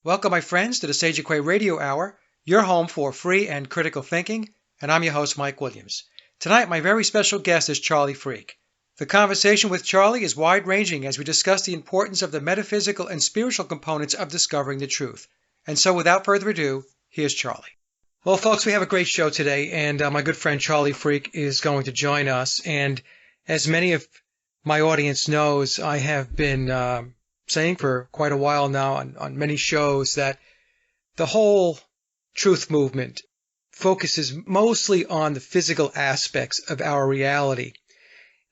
Welcome, my friends, to the Sage Quay Radio Hour, your home for free and critical thinking, and I'm your host, Mike Williams. Tonight, my very special guest is Charlie Freak. The conversation with Charlie is wide-ranging as we discuss the importance of the metaphysical and spiritual components of discovering the truth. And so, without further ado, here's Charlie. Well, folks, we have a great show today, and my good friend Charlie Freak is going to join us. And as many of my audience knows, I have been saying for quite a while now on many shows that the whole truth movement focuses mostly on the physical aspects of our reality.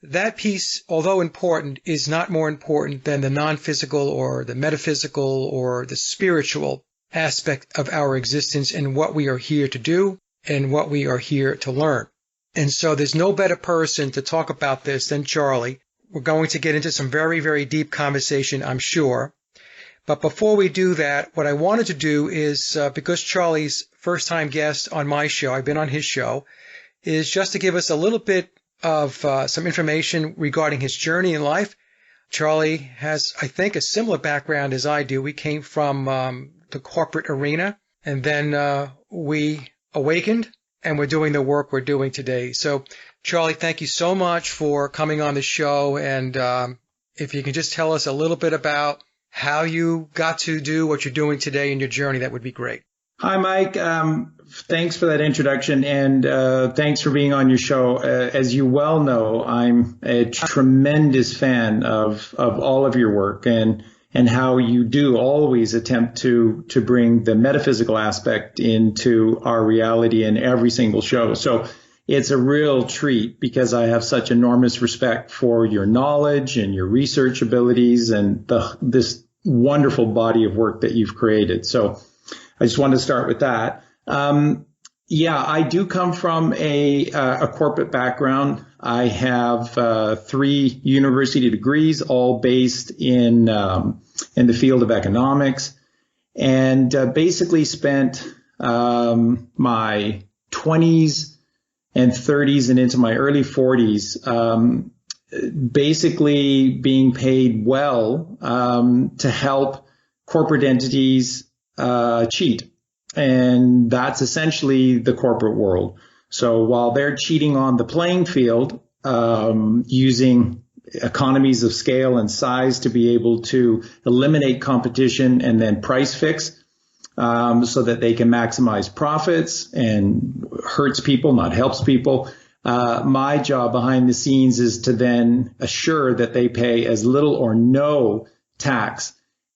That piece, although important, is not more important than the non-physical or the metaphysical or the spiritual aspect of our existence and what we are here to do and what we are here to learn. And so there's no better person to talk about this than Charlie. We're going to get into some very, very deep conversation, I'm sure. But before we do that, what I wanted to do is, because Charlie's first-time guest on my show, I've been on his show, is just to give us a little bit of some information regarding his journey in life. Charlie has, I think, a similar background as I do. We came from the corporate arena, and then we awakened, and we're doing the work we're doing today. So, Charlie, thank you so much for coming on the show, and if you can just tell us a little bit about how you got to do what you're doing today in your journey, that would be great. Hi, Mike. Thanks for that introduction, and thanks for being on your show. As you well know, I'm a tremendous fan of all of your work and how you do always attempt to bring the metaphysical aspect into our reality in every single show. So it's a real treat because I have such enormous respect for your knowledge and your research abilities and this wonderful body of work that you've created. So I just wanted to start with that. I do come from a corporate background. I have 3 university degrees, all based in the field of economics, and basically spent my 20s and 30s and into my early 40s basically being paid well to help corporate entities cheat. And that's essentially the corporate world. So while they're cheating on the playing field, using economies of scale and size to be able to eliminate competition and then price fix, so that they can maximize profits and hurts people, not helps people. My job behind the scenes is to then assure that they pay as little or no tax.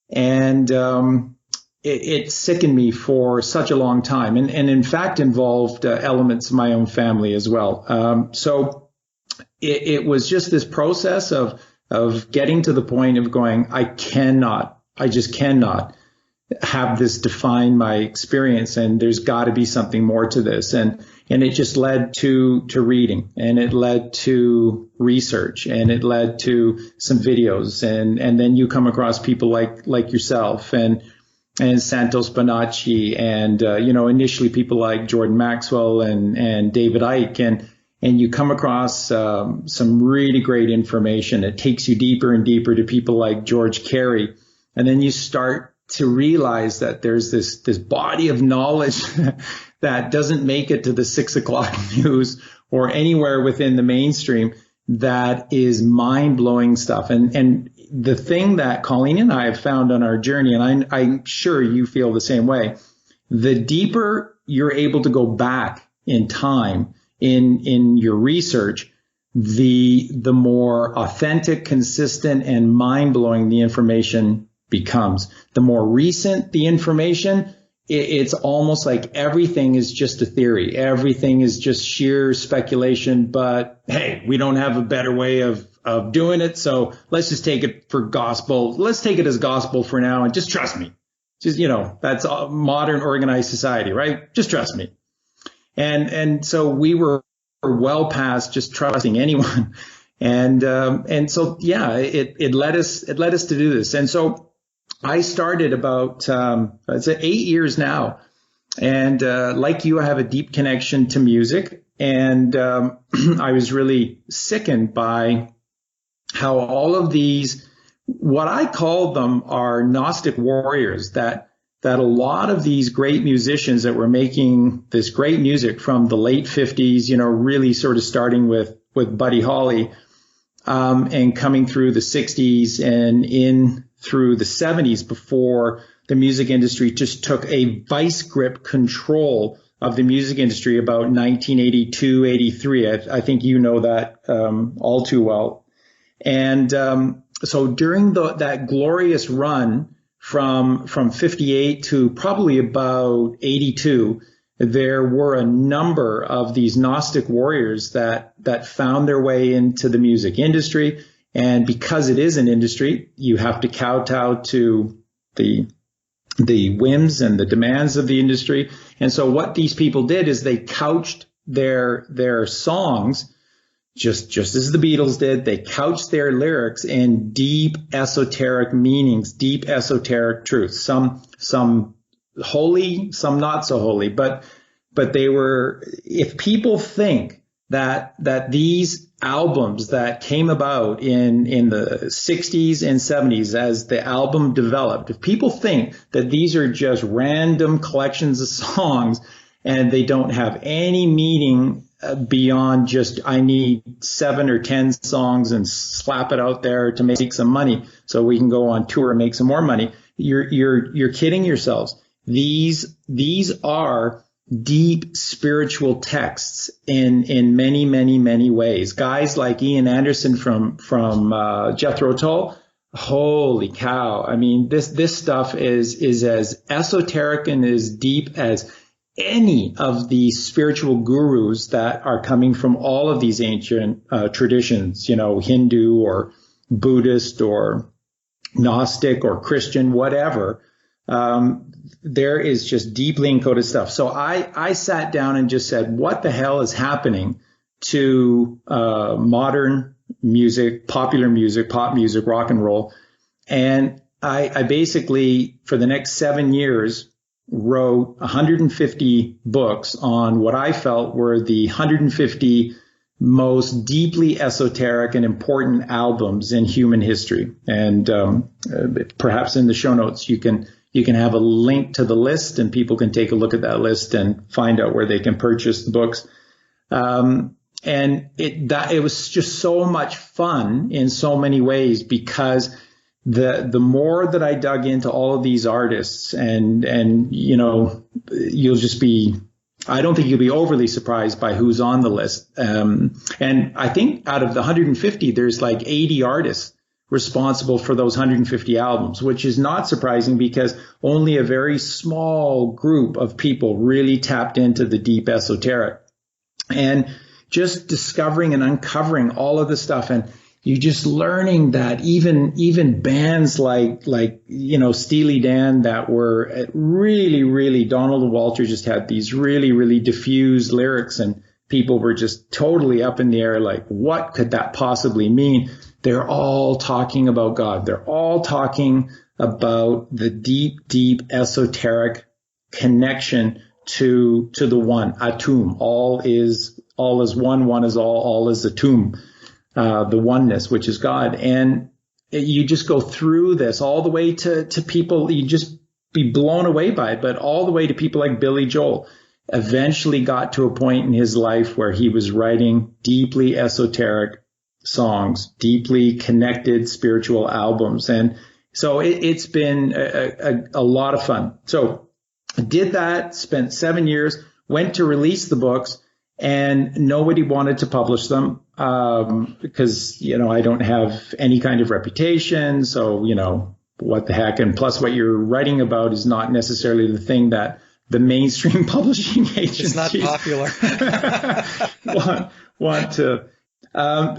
And it sickened me for such a long time, and in fact involved elements of my own family as well. So it was just this process of getting to the point of going, I just cannot have this define my experience, and there's got to be something more to this. And it just led to reading, and it led to research, and it led to some videos, and then you come across people like yourself and Santos Bonacci and initially people like Jordan Maxwell and David Icke, and you come across some really great information. It takes you deeper and deeper to people like George Carey, and then you start to realize that there's this body of knowledge that doesn't make it to the 6 o'clock news or anywhere within the mainstream that is mind-blowing stuff. And the thing that Colleen and I have found on our journey, and I'm sure you feel the same way, the deeper you're able to go back in time in your research, the more authentic, consistent, and mind-blowing the information becomes. The more recent the information, it's almost like everything is just a theory. Everything is just sheer speculation, but hey, we don't have a better way of doing it, so let's just take it for gospel. Let's take it as gospel for now and just trust me. Just, that's modern organized society, right? Just trust me. And so we were well past just trusting anyone. And so, yeah, it led us to do this. And so I started about, it's 8 years now. And like you, I have a deep connection to music. And I was really sickened by how all of these, what I call them, are Gnostic warriors that that a lot of these great musicians that were making this great music from the late 50s, really sort of starting with Buddy Holly, and coming through the 60s and in through the 70s, before the music industry just took a vice grip control of the music industry about 1982, 83. I think you know that all too well. And so during that glorious run from 58 to probably about 82, there were a number of these Gnostic warriors that found their way into the music industry. And because it is an industry, you have to kowtow to the whims and the demands of the industry. And so what these people did is they couched their songs just as the Beatles did. They couched their lyrics in deep esoteric meanings, deep esoteric truths, some holy, some not so holy, but they were, if people think that these albums that came about in the 60s and 70s as the album developed, if people think that these are just random collections of songs and they don't have any meaning beyond just, I need 7 or 10 songs and slap it out there to make some money so we can go on tour and make some more money, you're kidding yourselves. These are deep spiritual texts in many, many, many ways. Guys like Ian Anderson from Jethro Tull, holy cow. I mean, this stuff is as esoteric and as deep as any of the spiritual gurus that are coming from all of these ancient traditions, Hindu or Buddhist or Gnostic or Christian, whatever. There is just deeply encoded stuff. So I sat down and just said, what the hell is happening to modern music, popular music, pop music, rock and roll? And I basically, for the next 7 years, wrote 150 books on what I felt were the 150 most deeply esoteric and important albums in human history. And perhaps in the show notes, you can have a link to the list and people can take a look at that list and find out where they can purchase the books. And it was just so much fun in so many ways, because the more that I dug into all of these artists and you'll just be, I don't think you'll be overly surprised by who's on the list. And I think out of the 150, there's like 80 artists responsible for those 150 albums, which is not surprising because only a very small group of people really tapped into the deep esoteric. And just discovering and uncovering all of the stuff, and you just learning that even bands like Steely Dan that were really, really, Donald and Walter just had these really, really diffused lyrics, and people were just totally up in the air, like, what could that possibly mean? They're all talking about God. They're all talking about the deep, deep esoteric connection to the one, atum. All is one is all is atum, the oneness, which is God. And you just go through this all the way to people, you just be blown away by it, but all the way to people like Billy Joel. Eventually got to a point in his life where he was writing deeply esoteric songs, deeply connected spiritual albums. And so it's been a lot of fun. So I did that, spent 7 years, went to release the books, and nobody wanted to publish them because, I don't have any kind of reputation. So, what the heck? And plus what you're writing about is not necessarily the thing that the mainstream publishing agencies it's not popular. want to.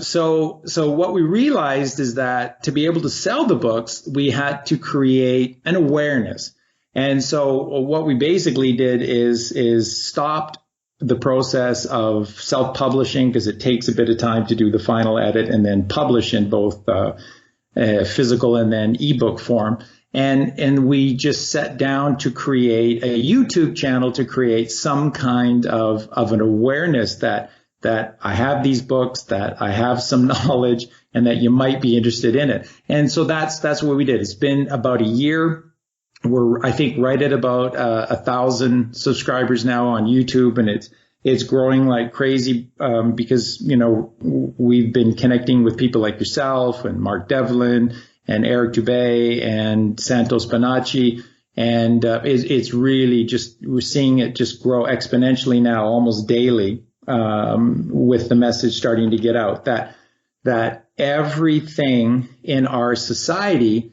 So what we realized is that to be able to sell the books, we had to create an awareness. And so what we basically did is stopped the process of self-publishing, because it takes a bit of time to do the final edit and then publish in both physical and then ebook form. And we just sat down to create a YouTube channel to create some kind of an awareness that I have these books, that I have some knowledge, and that you might be interested in it. And so that's what we did. It's been about a year we're, I think, right at about 1,000 subscribers now on YouTube, and it's growing like crazy because, we've been connecting with people like yourself and Mark Devlin and Eric Dubé and Santos Bonacci. And it's really just, we're seeing it just grow exponentially now, almost daily, with the message starting to get out that everything in our society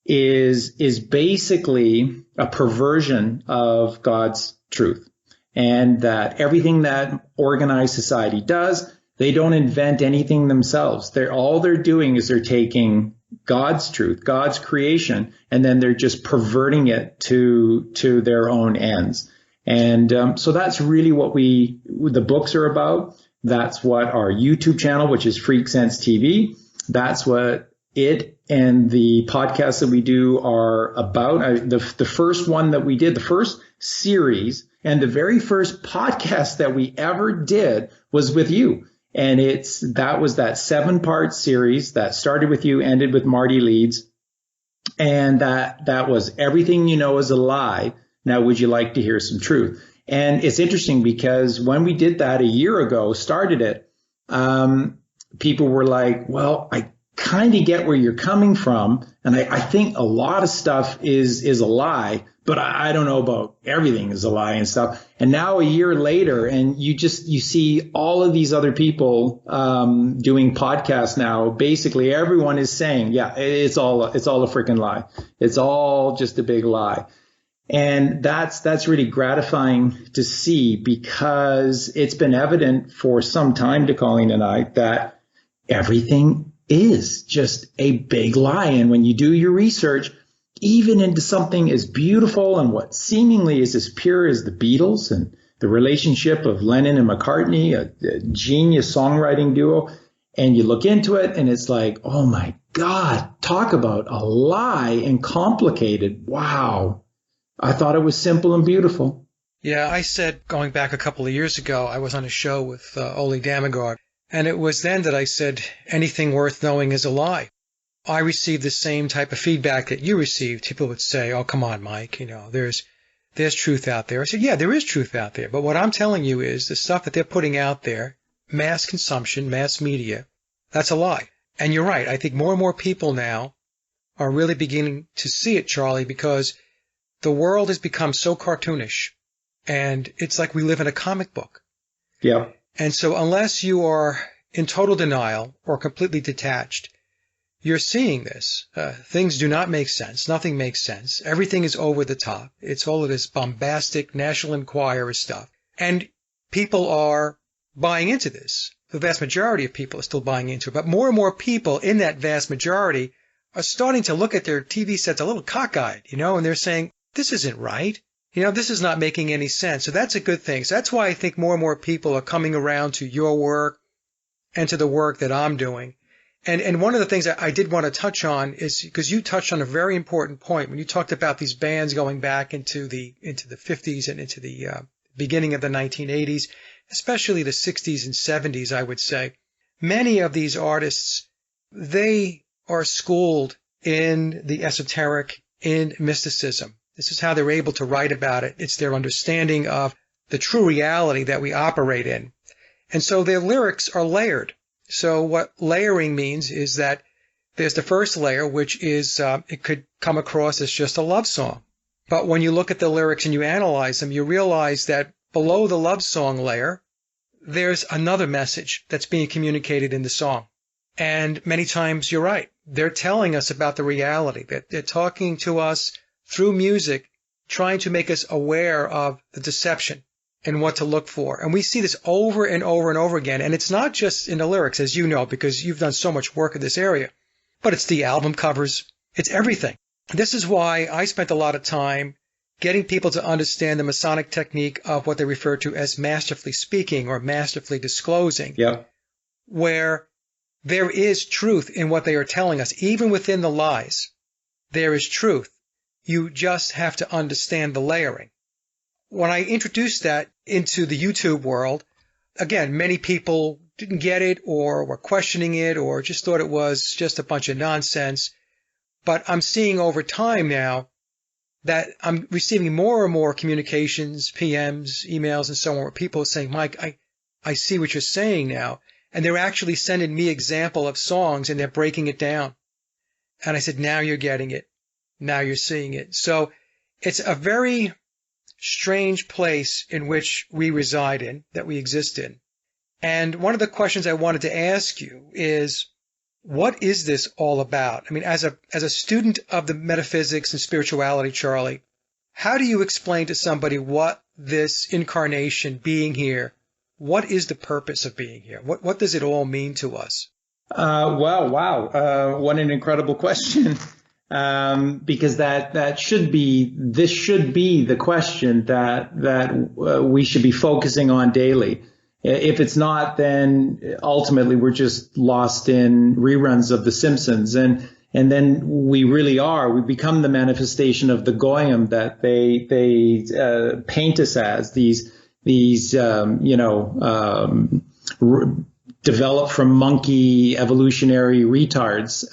is basically a perversion of God's truth. And that everything that organized society does, they don't invent anything themselves. All they're doing is they're taking God's truth, God's creation, and then they're just perverting it to their own ends. And so that's really what the books are about. That's what our YouTube channel, which is Freak Sense TV, that's what it and the podcasts that we do are about. The first one that we did, the first series and the very first podcast that we ever did was with you. And that was that 7-part series that started with you, ended with Marty Leeds. And that was Everything You Know Is a Lie. Now, would you like to hear some truth? And it's interesting because when we did that a year ago, started it, people were like, well, I kind of get where you're coming from. And I think a lot of stuff is a lie, but I don't know about everything is a lie and stuff. And now a year later, and you see all of these other people doing podcasts now. Basically, everyone is saying, yeah, it's all a freaking lie. It's all just a big lie. And that's really gratifying to see, because it's been evident for some time to Colleen and I that everything is just a big lie. And when you do your research, even into something as beautiful and what seemingly is as pure as the Beatles and the relationship of Lennon and McCartney, a genius songwriting duo, and you look into it and it's like, oh my God, talk about a lie and complicated. Wow. I thought it was simple and beautiful. Yeah, I said going back a couple of years ago, I was on a show with Ole Damigard, and it was then that I said anything worth knowing is a lie. I received the same type of feedback that you received. People would say, oh, come on, Mike, there's truth out there. I said, yeah, there is truth out there. But what I'm telling you is the stuff that they're putting out there, mass consumption, mass media, that's a lie. And you're right. I think more and more people now are really beginning to see it, Charlie, because the world has become so cartoonish, and it's like we live in a comic book. Yeah. And so unless you are in total denial or completely detached, you're seeing this. Things do not make sense. Nothing makes sense. Everything is over the top. It's all of this bombastic National Enquirer stuff. And people are buying into this. The vast majority of people are still buying into it. But more and more people in that vast majority are starting to look at their TV sets a little cockeyed, and they're saying, this isn't right. This is not making any sense. So that's a good thing. So that's why I think more and more people are coming around to your work and to the work that I'm doing. And one of the things that I did want to touch on is because you touched on a very important point when you talked about these bands going back into the 50s and into the beginning of the 1980s, especially the 60s and 70s, I would say. Many of these artists, they are schooled in the esoteric, in mysticism. This is how they're able to write about it. It's their understanding of the true reality that we operate in. And so their lyrics are layered. So what layering means is that there's the first layer, which is it could come across as just a love song. But when you look at the lyrics and you analyze them, you realize that below the love song layer, there's another message that's being communicated in the song. And many times you're right. They're telling us about the reality, that they're talking to us through music, trying to make us aware of the deception and what to look for. And we see this over and over and over again. And it's not just in the lyrics, as you know, because you've done so much work in this area, but it's the album covers. It's everything. This is why I spent a lot of time getting people to understand the Masonic technique of what they refer to as masterfully speaking or masterfully disclosing, where there is truth in what they are telling us. Even within the lies, there is truth. You just have to understand the layering. When I introduced that into the YouTube world, again, many people didn't get it or were questioning it or just thought it was just a bunch of nonsense. But I'm seeing over time now that I'm receiving more and more communications, PMs, emails, and so on, where people are saying, Mike, I see what you're saying now. And they're actually sending me example of songs and they're breaking it down. And I said, now you're getting it. Now you're seeing it. So it's a very strange place in which we reside in, that we exist in. And one of the questions I wanted to ask you is, what is this all about? I mean, as a student of the metaphysics and spirituality, Charlie, how do you explain to somebody what this incarnation, being here, what is the purpose of being here? What does it all mean to us? Wow. What an incredible question. Because this should be the question that we should be focusing on daily. If it's not, then ultimately we're just lost in reruns of The Simpsons, and then we really are. We become the manifestation of the goyim that they paint us as, these developed from monkey evolutionary retards.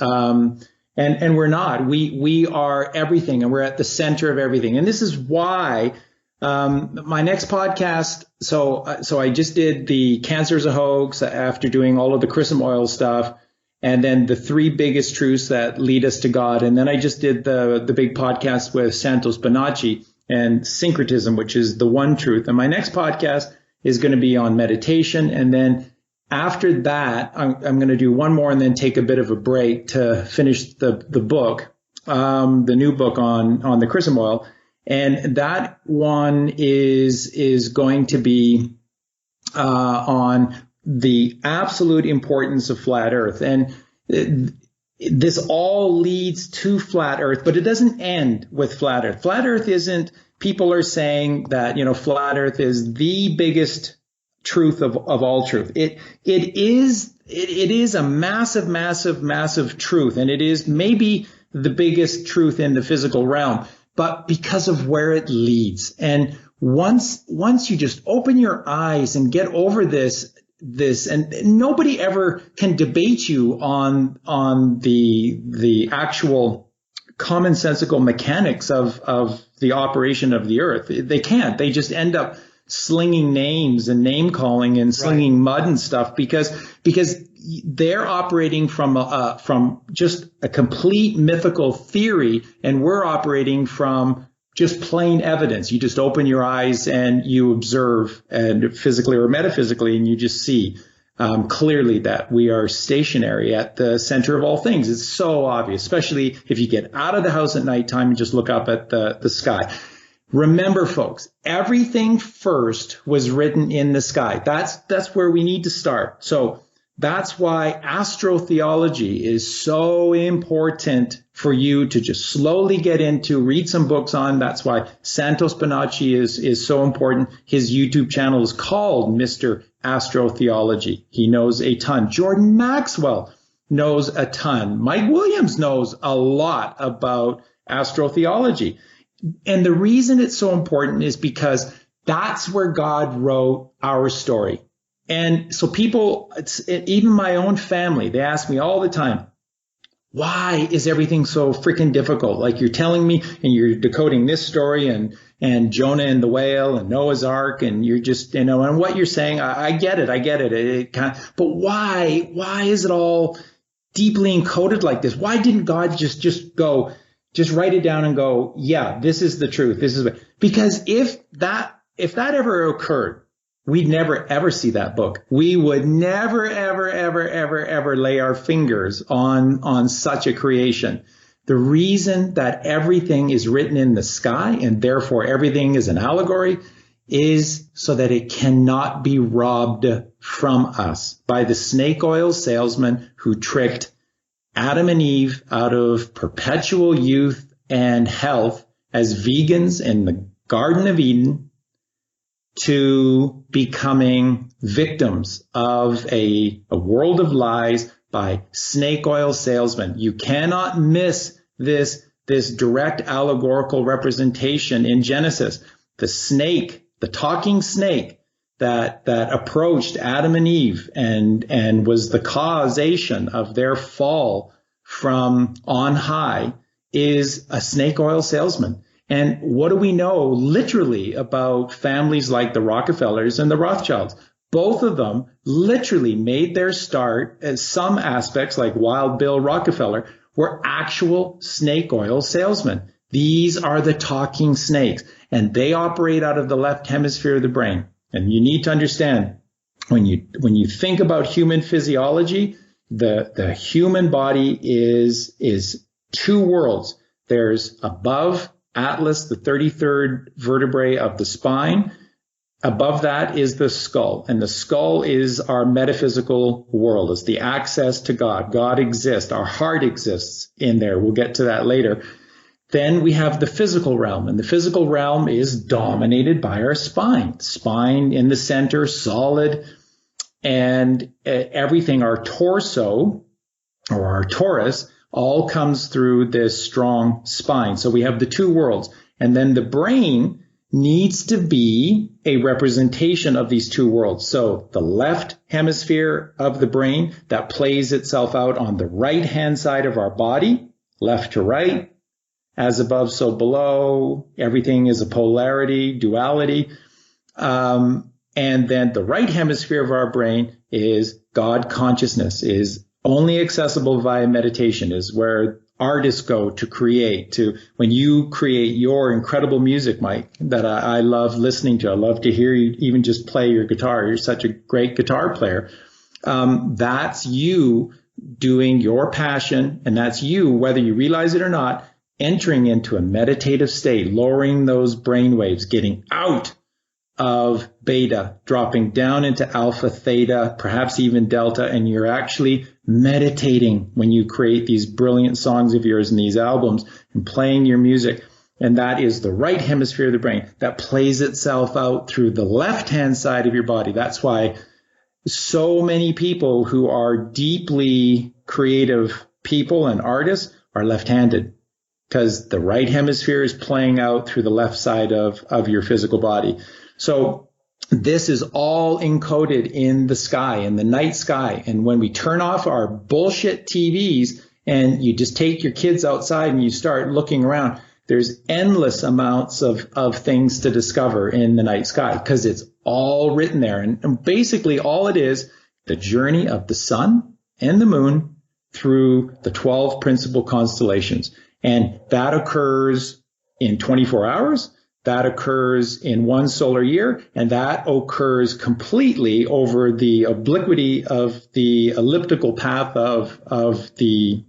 And we're not. We are everything, and we're at the center of everything. And this is why my next podcast. So I just did the Cancer is a Hoax after doing all of the Chris and Moyles stuff, and then the 3 biggest truths that lead us to God. And then I just did the big podcast with Santos Bonacci and Syncretism, which is the one truth. And my next podcast is going to be on meditation, and then after that, I'm going to do one more and then take a bit of a break to finish the book, the new book on the Chris and Moyles. And that one is going to be on the absolute importance of flat Earth. And this all leads to flat Earth, but it doesn't end with flat Earth. Flat Earth isn't, people are saying that, flat Earth is the biggest truth of all truth. It is a massive truth, and it is maybe the biggest truth in the physical realm, but because of where it leads. And once you just open your eyes and get over this, and nobody ever can debate you on the actual commonsensical mechanics of the operation of the earth. They can't. They just end up slinging names and name calling and slinging mud and stuff because they're operating from just a complete mythical theory, and we're operating from just plain evidence. You just open your eyes and you observe, and physically or metaphysically, and you just see clearly that we are stationary at the center of all things. It's so obvious, especially if you get out of the house at nighttime and just look up at the sky. Remember, folks, everything first was written in the sky. That's where we need to start. So that's why astrotheology is so important for you to just slowly get into, read some books on. That's why Santos Bonacci is so important. His YouTube channel is called Mr. Astrotheology. He knows a ton. Jordan Maxwell knows a ton. Mike Williams knows a lot about astrotheology. And the reason it's so important is because that's where God wrote our story. And so people, even my own family, they ask me all the time, why is everything so freaking difficult? Like, you're telling me and you're decoding this story and Jonah and the whale and Noah's Ark, and you're just, and what you're saying, I get it. But why is it all deeply encoded like this? Why didn't God just write it down and go, yeah, this is the truth. Because if that ever occurred, we'd never, ever see that book. We would never, ever lay our fingers on such a creation. The reason that everything is written in the sky, and therefore everything is an allegory, is so that it cannot be robbed from us by the snake oil salesman who tricked Adam and Eve out of perpetual youth and health as vegans in the Garden of Eden to becoming victims of a world of lies by snake oil salesmen. You cannot miss this direct allegorical representation in Genesis. The snake, the talking snake that approached Adam and Eve and was the causation of their fall from on high, is a snake oil salesman. And what do we know literally about families like the Rockefellers and the Rothschilds? Both of them literally made their start as some aspects, like Wild Bill Rockefeller, were actual snake oil salesmen. These are the talking snakes, and they operate out of the left hemisphere of the brain. And you need to understand, when you think about human physiology, the human body is two worlds. There's above Atlas, the 33rd vertebrae of the spine. Above that is the skull, and the skull is our metaphysical world. It's the access to God. God exists. Our heart exists in there. We'll get to that later. Then we have the physical realm, and the physical realm is dominated by our spine. Spine in the center, solid, and everything, our torso or our torus, all comes through this strong spine. So we have the two worlds. And then the brain needs to be a representation of these two worlds. So the left hemisphere of the brain that plays itself out on the right-hand side of our body, left to right, as above, so below. Everything is a polarity, duality. And then the right hemisphere of our brain is God consciousness, is only accessible via meditation, is where artists go to create. When you create your incredible music, Mike, that I love listening to. I love to hear you even just play your guitar. You're such a great guitar player. That's you doing your passion, and that's you, whether you realize it or not, entering into a meditative state, lowering those brain waves, getting out of beta, dropping down into alpha, theta, perhaps even delta, and you're actually meditating when you create these brilliant songs of yours and these albums and playing your music. And that is the right hemisphere of the brain that plays itself out through the left-hand side of your body. That's why so many people who are deeply creative people and artists are left-handed, because the right hemisphere is playing out through the left side of your physical body. So this is all encoded in the sky, in the night sky. And when we turn off our bullshit TVs and you just take your kids outside and you start looking around, there's endless amounts of things to discover in the night sky, because it's all written there. And basically all it is, the journey of the sun and the moon through the 12 principal constellations. And that occurs in 24 hours. That occurs in one solar year, and that occurs completely over the obliquity of the elliptical path of the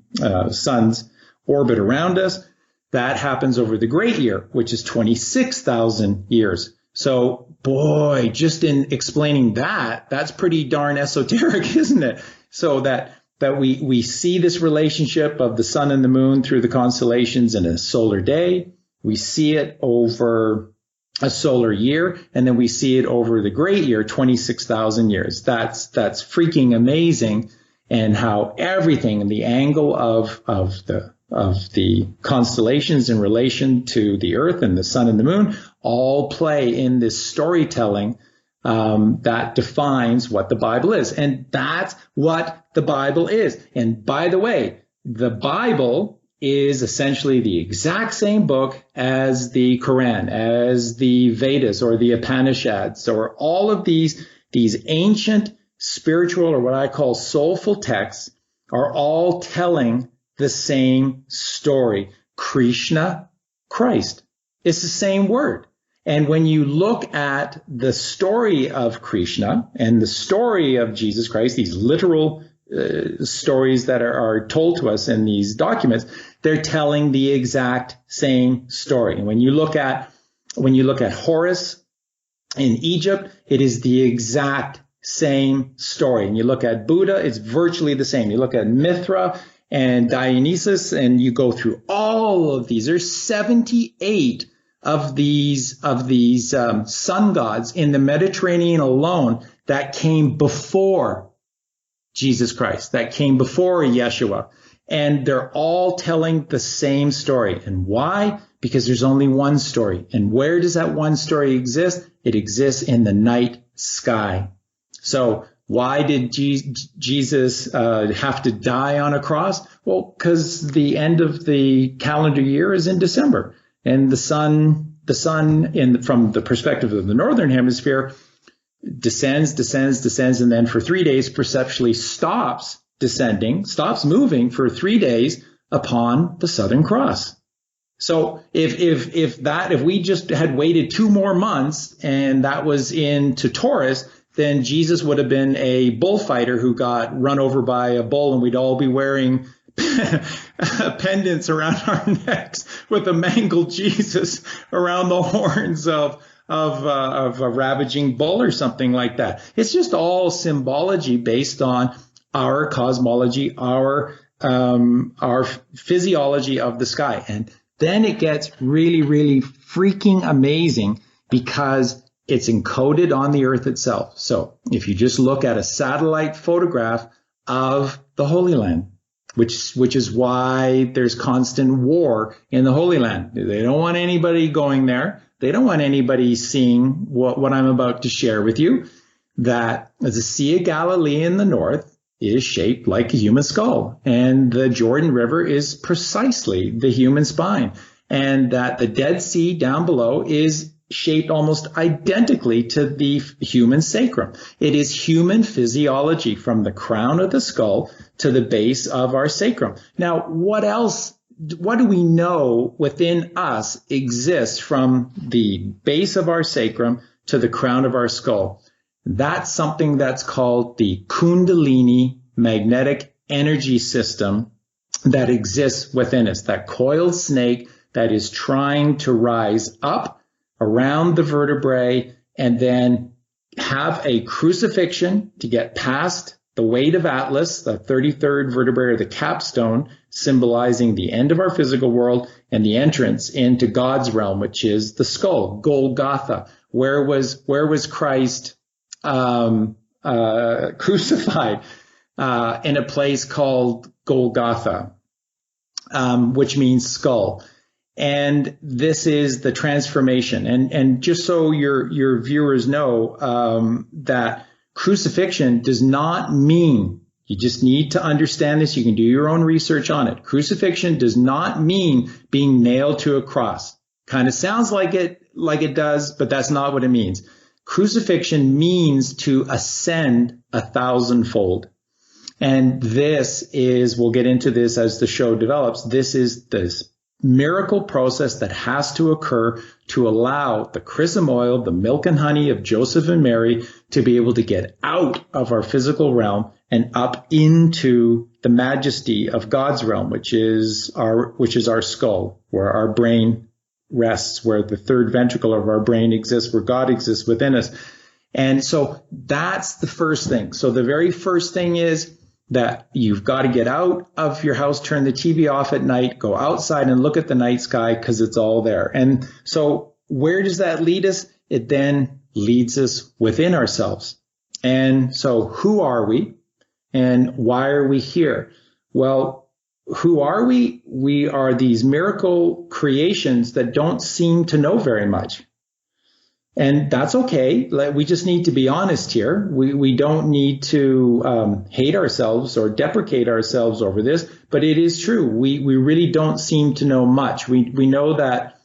sun's orbit around us. That happens over the great year, which is 26,000 years. So, boy, just in explaining that, that's pretty darn esoteric, isn't it? So that we see this relationship of the sun and the moon through the constellations in a solar day. We see it over a solar year, and then we see it over the great year, 26,000 years. That's freaking amazing. And how everything in the angle of the constellations in relation to the earth and the sun and the moon all play in this storytelling that defines what the Bible is. And that's what the Bible is. And by the way, the Bible is essentially the exact same book as the Quran, as the Vedas or the Upanishads, or all of these ancient spiritual, or what I call soulful texts, are all telling the same story. Krishna, Christ. It's the same word. And when you look at the story of Krishna and the story of Jesus Christ, these literal stories that are told to us in these documents, they're telling the exact same story. And when you look at Horus in Egypt, it is the exact same story. And you look at Buddha, it's virtually the same. You look at Mithra and Dionysus, and you go through all of these. There's 78 of these sun gods in the Mediterranean alone that came before Jesus Christ, that came before Yeshua. And they're all telling the same story. And why? Because there's only one story. And where does that one story exist? It exists in the night sky. So why did Jesus have to die on a cross? Well, because the end of the calendar year is in December. And the sun from the perspective of the northern hemisphere descends, and then for 3 days perceptually stops descending, stops moving for 3 days upon the Southern Cross. So if we just had waited 2 more months and that was into Taurus, then Jesus would have been a bullfighter who got run over by a bull, and we'd all be wearing pendants around our necks with a mangled Jesus around the horns of a ravaging bull or something like that. It's just all symbology based on our cosmology, our physiology of the sky. And then it gets really, really freaking amazing because it's encoded on the Earth itself. So if you just look at a satellite photograph of the Holy Land, which is why there's constant war in the Holy Land. They don't want anybody going there. They don't want anybody seeing what I'm about to share with you, that the Sea of Galilee in the north is shaped like a human skull, and the Jordan River is precisely the human spine, and that the Dead Sea down below is shaped almost identically to the human sacrum. It is human physiology from the crown of the skull to the base of our sacrum. Now, what do we know within us exists from the base of our sacrum to the crown of our skull? That's something that's called the Kundalini magnetic energy system that exists within us, that coiled snake that is trying to rise up around the vertebrae and then have a crucifixion to get past the weight of Atlas, the 33rd vertebrae, or the capstone, symbolizing the end of our physical world and the entrance into God's realm, which is the skull, Golgotha. Where was Christ crucified? In a place called Golgotha, which means skull. And this is the transformation. And just so your viewers know, that crucifixion does not mean, you just need to understand this. You can do your own research on it. Crucifixion does not mean being nailed to a cross. Kind of sounds like it does, but that's not what it means. Crucifixion means to ascend 1,000-fold. And we'll get into this as the show develops, this is this miracle process that has to occur to allow the chrism oil, the milk and honey of Joseph and Mary, to be able to get out of our physical realm and up into the majesty of God's realm, which is our skull, where our brain rests, where the third ventricle of our brain exists, where God exists within us. And so that's the first thing. So the very first thing is that you've got to get out of your house, turn the TV off at night, go outside and look at the night sky, because it's all there. And so where does that lead us? It then leads us within ourselves. And so who are we and why are we here? Well, who are we? We are these miracle creations that don't seem to know very much. And that's okay. We just need to be honest here. We don't need to hate ourselves or deprecate ourselves over this, but it is true. We really don't seem to know much. We know that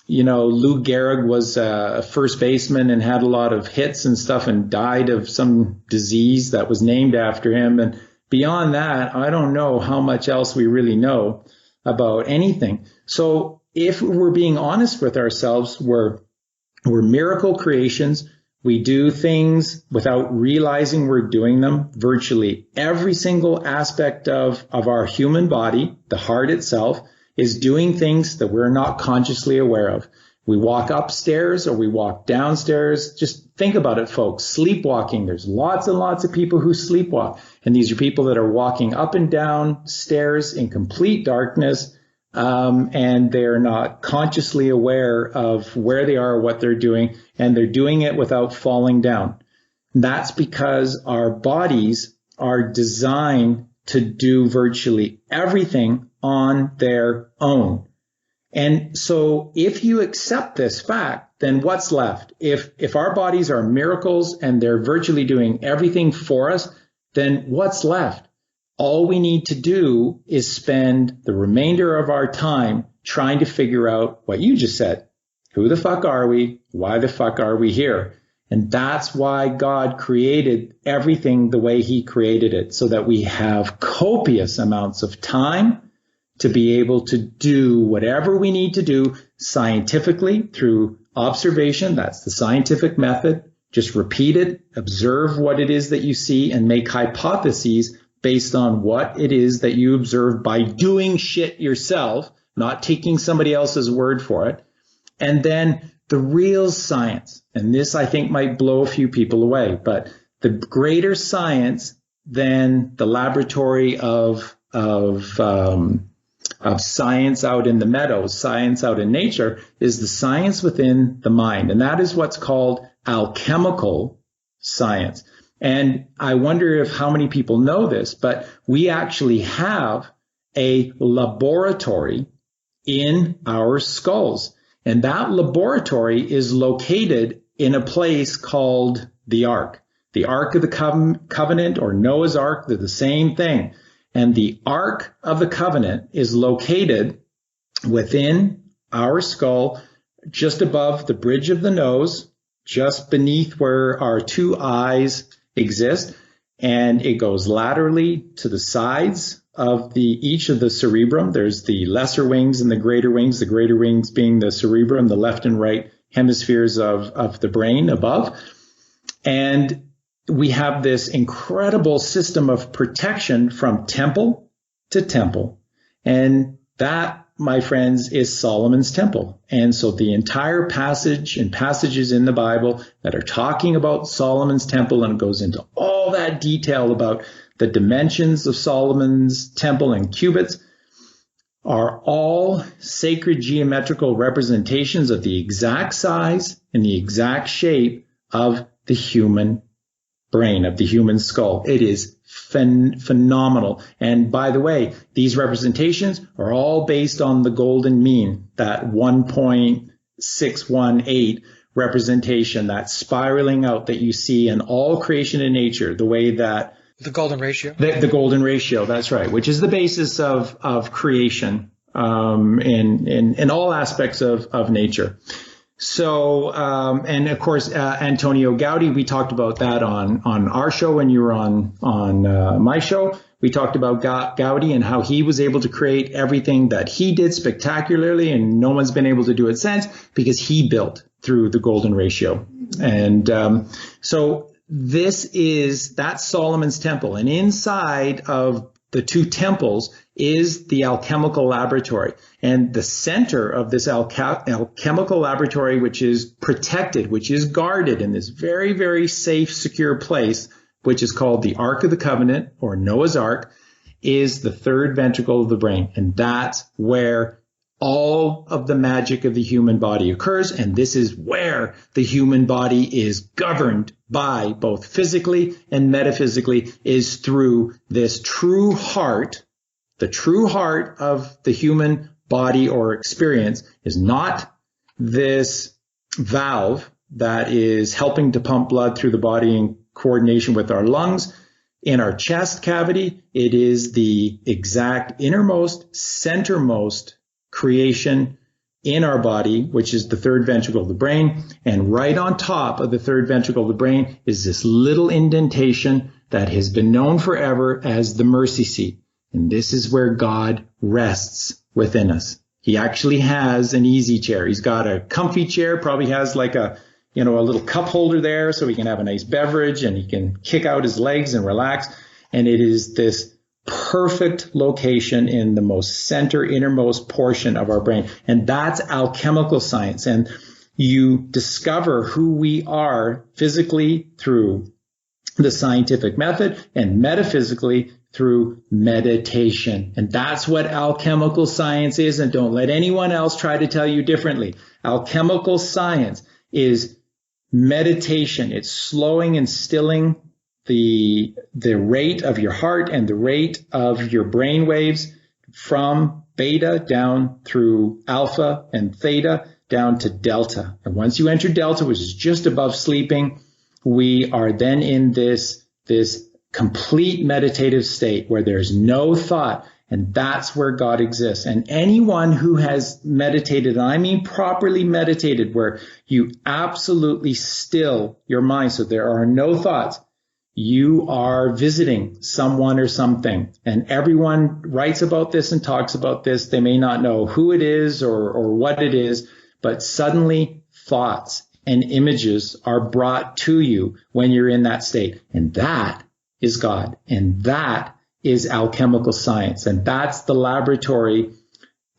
Lou Gehrig was a first baseman and had a lot of hits and stuff and died of some disease that was named after him. And beyond that, I don't know how much else we really know about anything. So if we're being honest with ourselves, we're miracle creations. We do things without realizing we're doing them. Virtually every single aspect of our human body, the heart itself, is doing things that we're not consciously aware of. We walk upstairs or we walk downstairs. Just think about it, folks. Sleepwalking. There's lots and lots of people who sleepwalk. And these are people that are walking up and down stairs in complete darkness. And they're not consciously aware of where they are or what they're doing, and they're doing it without falling down. That's because our bodies are designed to do virtually everything on their own. And so if you accept this fact, then what's left? If our bodies are miracles and they're virtually doing everything for us, then what's left? All we need to do is spend the remainder of our time trying to figure out what you just said. Who the fuck are we? Why the fuck are we here? And that's why God created everything the way he created it, so that we have copious amounts of time to be able to do whatever we need to do scientifically through observation. That's the scientific method. Just repeat it, observe what it is that you see, and make hypotheses based on what it is that you observe by doing shit yourself, not taking somebody else's word for it. And then the real science, and this I think might blow a few people away, but the greater science than the laboratory of science out in the meadows, science out in nature, is the science within the mind. And that is what's called alchemical science. And I wonder if how many people know this, but we actually have a laboratory in our skulls. And that laboratory is located in a place called the Ark. The Ark of the Covenant, or Noah's Ark, they're the same thing. And the Ark of the Covenant is located within our skull, just above the bridge of the nose, just beneath where our two eyes exist. And it goes laterally to the sides of each of the cerebrum. There's the lesser wings and the greater wings being the cerebrum, the left and right hemispheres of the brain above. And we have this incredible system of protection from temple to temple. And that, my friends, is Solomon's temple. And so the entire passage and passages in the Bible that are talking about Solomon's temple, and it goes into all that detail about the dimensions of Solomon's temple and cubits, are all sacred geometrical representations of the exact size and the exact shape of the human brain, of the human skull. It is phenomenal. And by the way, these representations are all based on the golden mean, that 1.618 representation, that spiraling out that you see in all creation in nature, the way that the golden ratio. The golden ratio, that's right, which is the basis of creation in all aspects of nature. So, and of course, Antonio Gaudi, we talked about that on our show when you were on my show. We talked about Gaudi and how he was able to create everything that he did spectacularly, and no one's been able to do it since because he built through the golden ratio. And so that's Solomon's temple. And inside of the two temples is the alchemical laboratory. And the center of this alchemical laboratory, which is protected, which is guarded in this very, very safe, secure place, which is called the Ark of the Covenant, or Noah's Ark, is the third ventricle of the brain. And that's where all of the magic of the human body occurs. And this is where the human body is governed by, both physically and metaphysically, is through this true heart. The true heart of the human body or experience is not this valve that is helping to pump blood through the body in coordination with our lungs. In our chest cavity, it is the exact innermost, centermost creation in our body, which is the third ventricle of the brain. And right on top of the third ventricle of the brain is this little indentation that has been known forever as the mercy seat. And this is where God rests within us. He actually has an easy chair. He's got a comfy chair, probably has like a little cup holder there so he can have a nice beverage and he can kick out his legs and relax. And it is this perfect location in the most innermost portion of our brain. And that's alchemical science. And you discover who we are physically through the scientific method and metaphysically through meditation. And that's what alchemical science is. And don't let anyone else try to tell you differently. Alchemical science is meditation. It's slowing and stilling the rate of your heart and the rate of your brain waves from beta down through alpha and theta down to delta. And once you enter delta, which is just above sleeping, we are then in this complete meditative state where there's no thought. And that's where God exists. And anyone who has meditated, and I mean properly meditated, where you absolutely still your mind so there are no thoughts, you are visiting someone or something. And everyone writes about this and talks about this. They may not know who it is or what it is, but suddenly thoughts and images are brought to you when you're in that state. And that is God. And that is alchemical science. And that's the laboratory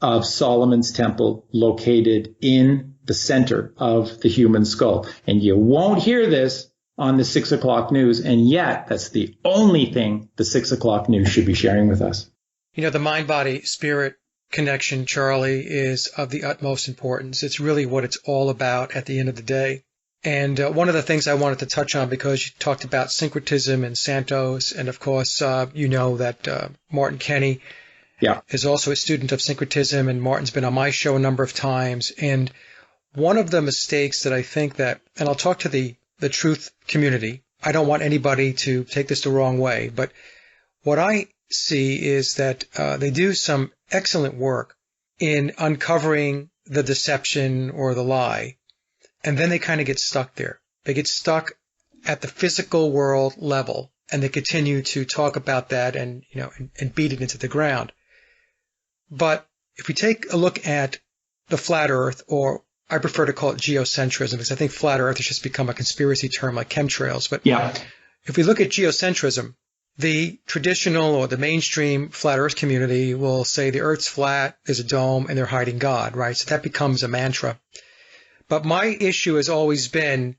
of Solomon's temple located in the center of the human skull. And you won't hear this on the 6 o'clock news. And yet that's the only thing the 6 o'clock news should be sharing with us. You know, the mind-body-spirit connection, Charlie, is of the utmost importance. It's really what it's all about at the end of the day. And one of the things I wanted to touch on, because you talked about syncretism and Santos, and of course, you know that Martin Kenny is also a student of syncretism, and Martin's been on my show a number of times. And one of the mistakes that I think that, and I'll talk to the truth community, I don't want anybody to take this the wrong way, but what I see is that they do some excellent work in uncovering the deception or the lie. And then they kind of get stuck there. They get stuck at the physical world level, and they continue to talk about that and, you know, and beat it into the ground. But if we take a look at the flat earth, or I prefer to call it geocentrism, because I think flat earth has just become a conspiracy term like chemtrails. But if we look at geocentrism, the traditional or the mainstream flat earth community will say the earth's flat, there's a dome, and they're hiding God, right? So that becomes a mantra. But my issue has always been,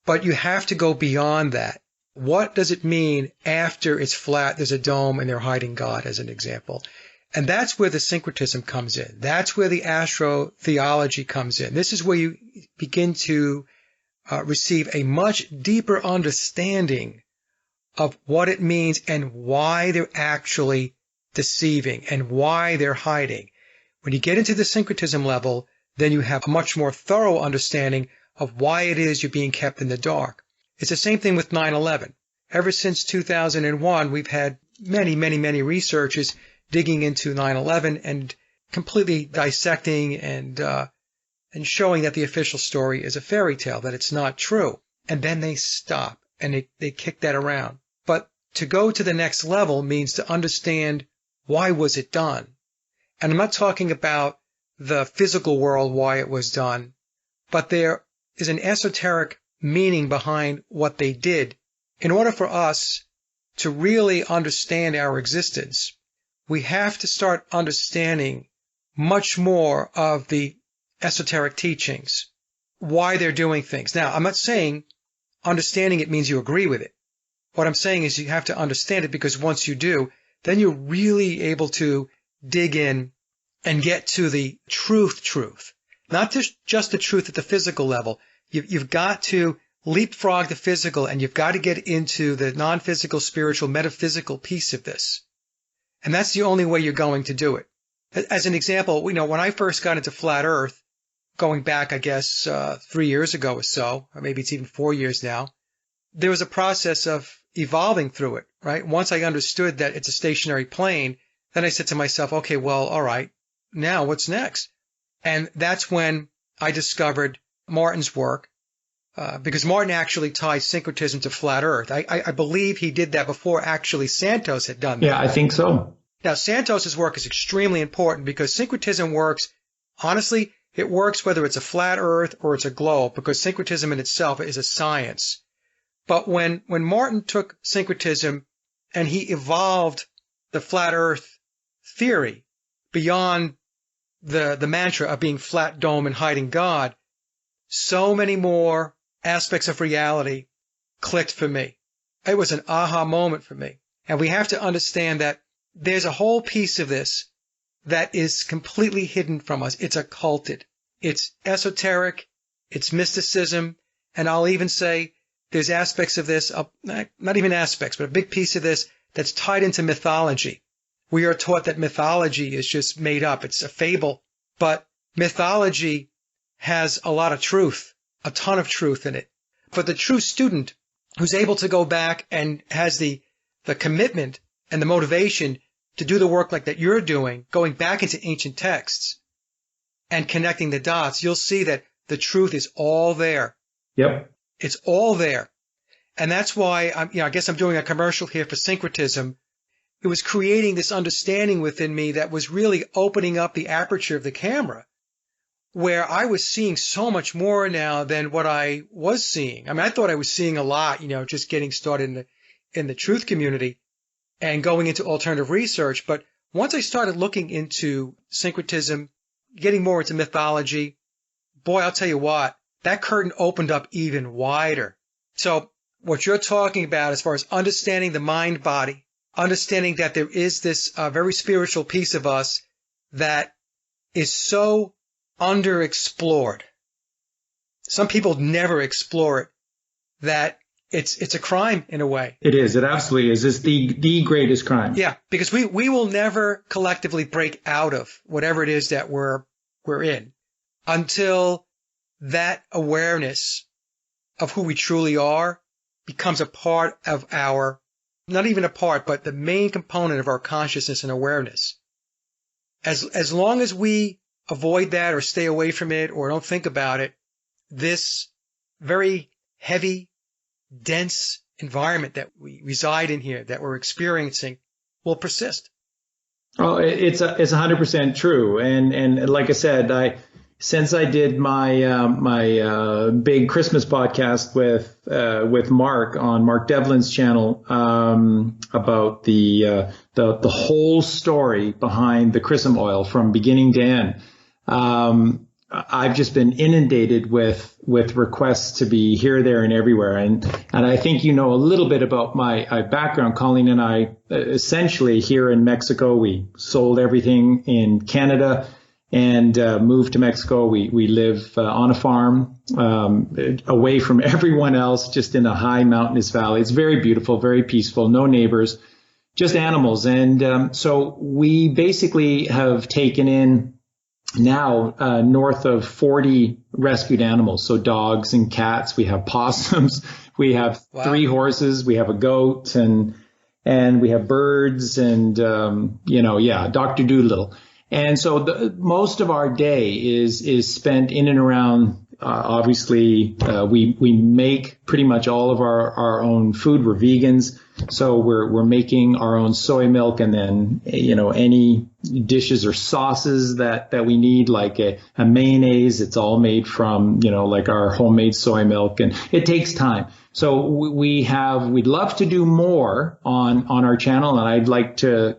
but you have to go beyond that. What does it mean after it's flat, there's a dome, and they're hiding God, as an example? And that's where the syncretism comes in. That's where the astrotheology comes in. This is where you begin to receive a much deeper understanding of what it means and why they're actually deceiving and why they're hiding. When you get into the syncretism level, then you have a much more thorough understanding of why it is you're being kept in the dark. It's the same thing with 9/11. Ever since 2001, we've had many researchers digging into 9/11 and completely dissecting and showing that the official story is a fairy tale, that it's not true. And then they stop and they kick that around. But to go to the next level means to understand why was it done. And I'm not talking about the physical world, why it was done, but there is an esoteric meaning behind what they did. In order for us to really understand our existence, we have to start understanding much more of the esoteric teachings, why they're doing things. Now, I'm not saying understanding it means you agree with it. What I'm saying is you have to understand it, because once you do, then you're really able to dig in and get to the truth, not just the truth at the physical level. You've got to leapfrog the physical, and you've got to get into the non-physical, spiritual, metaphysical piece of this. And that's the only way you're going to do it. As an example, you know, when I first got into flat earth, going back, I guess, 3 years ago or so, or maybe it's even 4 years now, there was a process of evolving through it, right? Once I understood that it's a stationary plane, then I said to myself, okay, well, all right, now what's next? And that's when I discovered Martin's work, because Martin actually tied syncretism to flat earth. I believe he did that before actually Santos had done that. Yeah, I think so. Now, Santos's work is extremely important, because syncretism works, honestly, it works whether it's a flat earth or it's a globe, because syncretism in itself is a science. But when Martin took syncretism and he evolved the flat earth theory beyond the mantra of being flat dome and hiding God, so many more aspects of reality clicked for me. It was an aha moment for me. And we have to understand that there's a whole piece of this that is completely hidden from us. It's occulted. It's esoteric. It's mysticism. And I'll even say there's aspects of this, not even aspects, but a big piece of this that's tied into mythology. We are taught that mythology is just made up. It's a fable. But mythology has a lot of truth, a ton of truth in it. For the true student who's able to go back and has the the commitment and the motivation to do the work like that you're doing, going back into ancient texts and connecting the dots, you'll see that the truth is all there. Yep. It's all there. And that's why I guess I'm doing a commercial here for Syncretism. It was creating this understanding within me that was really opening up the aperture of the camera, where I was seeing so much more now than what I was seeing. I mean, I thought I was seeing a lot, just getting started in the truth community and going into alternative research. But once I started looking into syncretism, getting more into mythology, boy, I'll tell you what, that curtain opened up even wider. So what you're talking about as far as understanding the mind body, understanding that there is this very spiritual piece of us that is so underexplored. Some people never explore it, that it's a crime in a way. It is. It absolutely is. It's the greatest crime. Yeah, because we will never collectively break out of whatever it is that we're in until that awareness of who we truly are becomes a part of our, not even a part, but the main component of our consciousness and awareness. As long as we avoid that or stay away from it or don't think about it, this very heavy, dense environment that we reside in here, that we're experiencing, will persist. Oh, it's 100% true. And like I said, since I did my big Christmas podcast with Mark on Mark Devlin's channel about the whole story behind the chrism oil from beginning to end, I've just been inundated with requests to be here, there, and everywhere. And I think you know a little bit about my background. Colleen and I, essentially here in Mexico, we sold everything in Canada and moved to Mexico. We live on a farm away from everyone else, just in a high mountainous valley. It's very beautiful, very peaceful, no neighbors, just animals. And so we basically have taken in now north of 40 rescued animals. So dogs and cats, we have possums, we have 3 horses, we have a goat, and we have birds and, Dr. Doolittle. And so most of our day is spent in and around, obviously, we make pretty much all of our own food. We're vegans. So we're making our own soy milk, and then, any dishes or sauces that we need, like a mayonnaise, it's all made from, like our homemade soy milk, and it takes time. So we'd love to do more on our channel, and I'd like to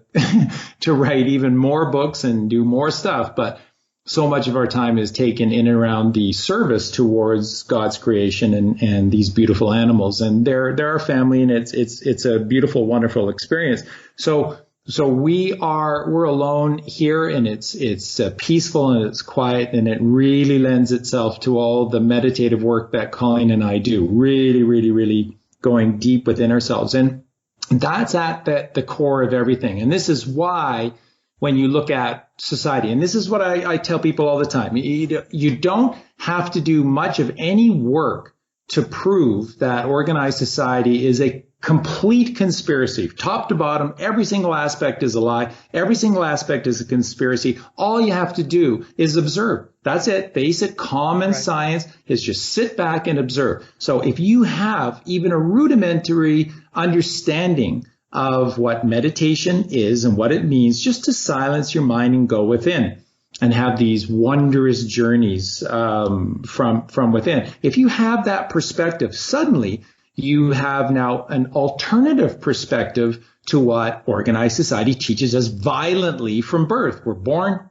write even more books and do more stuff, but so much of our time is taken in and around the service towards God's creation and these beautiful animals, and they're our family, and it's a beautiful, wonderful experience. So we're alone here, and it's peaceful and it's quiet, and it really lends itself to all the meditative work that Colleen and I do. Really, really, really going deep within ourselves, and that's at the core of everything. And this is why, when you look at society, and this is what I tell people all the time, you don't have to do much of any work to prove that organized society is a complete conspiracy. Top to bottom, every single aspect is a lie. Every single aspect is a conspiracy. All you have to do is observe. That's it. Basic common science is just sit back and observe. So if you have even a rudimentary understanding of what meditation is and what it means, just to silence your mind and go within and have these wondrous journeys from within. If you have that perspective, suddenly you have now an alternative perspective to what organized society teaches us violently from birth. We're born,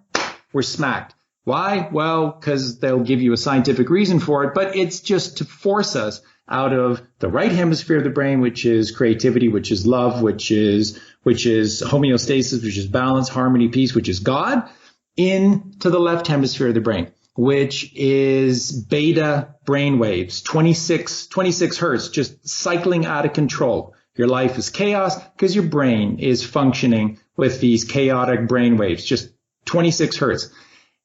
we're smacked. Why? Well, because they'll give you a scientific reason for it, but it's just to force us out of the right hemisphere of the brain, which is creativity, which is love, which is homeostasis, which is balance, harmony, peace, which is God, into the left hemisphere of the brain, which is beta brain waves, 26 hertz, just cycling out of control. Your life is chaos because your brain is functioning with these chaotic brain waves, just 26 hertz.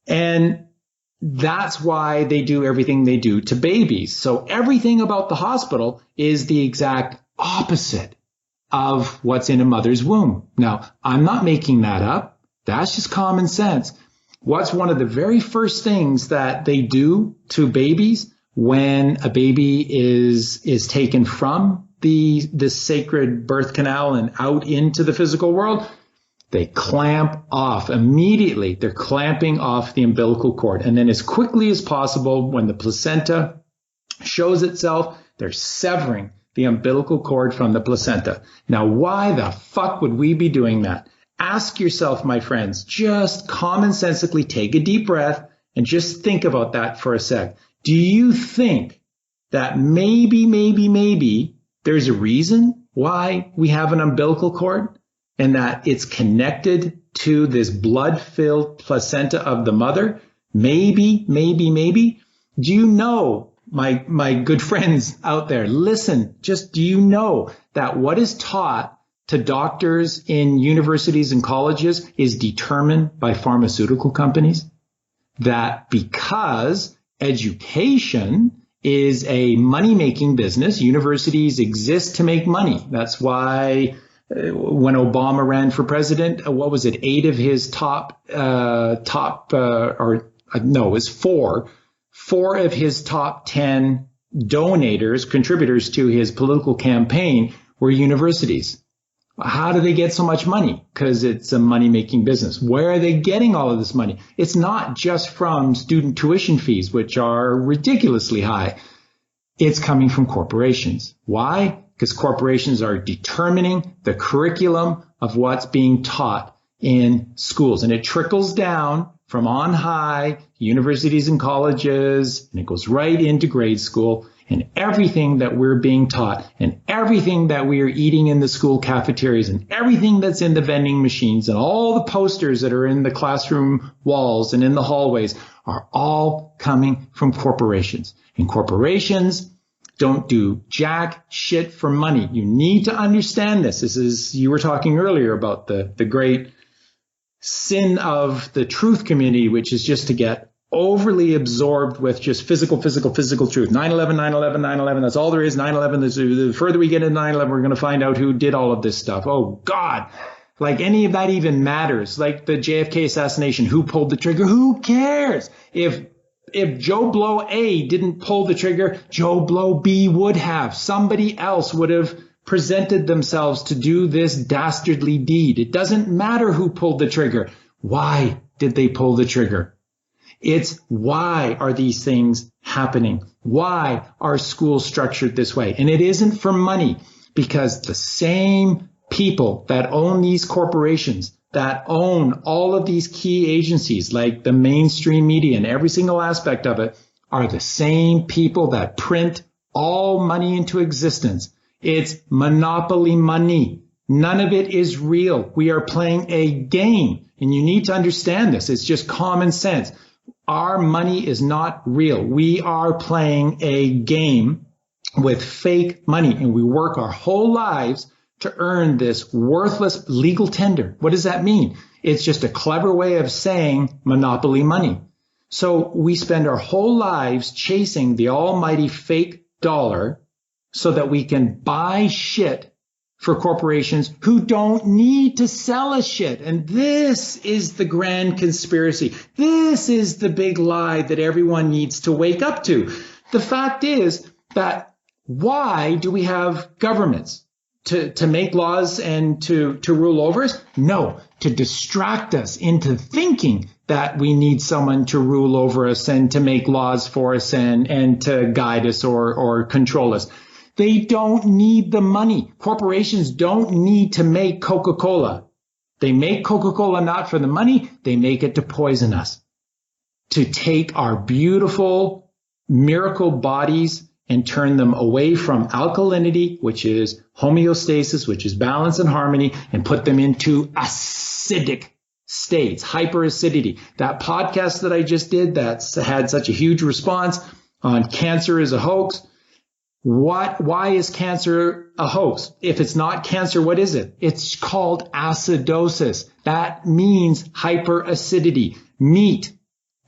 And that's why they do everything they do to babies. So everything about the hospital is the exact opposite of what's in a mother's womb. Now, I'm not making that up. That's just common sense. What's one of the very first things that they do to babies when a baby is taken from the sacred birth canal and out into the physical world? They clamp off immediately. They're clamping off the umbilical cord. And then as quickly as possible, when the placenta shows itself, they're severing the umbilical cord from the placenta. Now, why the fuck would we be doing that? Ask yourself, my friends, just commonsensically take a deep breath and just think about that for a sec. Do you think that maybe there's a reason why we have an umbilical cord and that it's connected to this blood-filled placenta of the mother? Maybe. Do you know, my good friends out there, listen, just do you know that what is taught to doctors in universities and colleges is determined by pharmaceutical companies? That because education is a money-making business, universities exist to make money. That's why when Obama ran for president, what was it? 8 of his four of his top 10 contributors to his political campaign were universities. How do they get so much money? Because it's a money-making business. Where are they getting all of this money? It's not just from student tuition fees, which are ridiculously high. It's coming from corporations. Why? Because corporations are determining the curriculum of what's being taught in schools. And it trickles down from on high, universities and colleges, and it goes right into grade school. And everything that we're being taught and everything that we are eating in the school cafeterias and everything that's in the vending machines and all the posters that are in the classroom walls and in the hallways are all coming from corporations. And corporations don't do jack shit for money. You need to understand this. You were talking earlier about the great sin of the truth community, which is just to get overly absorbed with just physical truth. 9/11, that's all there is. 9/11, the further we get into 9/11, we're going to find out who did all of this stuff. Oh, God. Like any of that even matters. Like the JFK assassination, who pulled the trigger? Who cares? If Joe Blow A didn't pull the trigger, Joe Blow B would have. Somebody else would have presented themselves to do this dastardly deed. It doesn't matter who pulled the trigger. Why did they pull the trigger? It's why are these things happening? Why are schools structured this way? And it isn't for money, because the same people that own these corporations, that own all of these key agencies like the mainstream media and every single aspect of it, are the same people that print all money into existence. It's monopoly money. None of it is real. We are playing a game, and you need to understand this. It's just common sense. Our money is not real. We are playing a game with fake money, and we work our whole lives to earn this worthless legal tender. What does that mean? It's just a clever way of saying monopoly money. So we spend our whole lives chasing the almighty fake dollar so that we can buy shit for corporations who don't need to sell us shit. And this is the grand conspiracy. This is the big lie that everyone needs to wake up to. The fact is that why do we have governments? To make laws and to rule over us? No, to distract us into thinking that we need someone to rule over us and to make laws for us and to guide us or control us. They don't need the money. Corporations don't need to make Coca-Cola. They make Coca-Cola not for the money. They make it to poison us, to take our beautiful miracle bodies and turn them away from alkalinity, which is homeostasis, which is balance and harmony, and put them into acidic states, hyperacidity. That podcast that I just did that's had such a huge response on cancer is a hoax. Why is cancer a hoax? If it's not cancer, what is it? It's called acidosis. That means hyperacidity. Meat,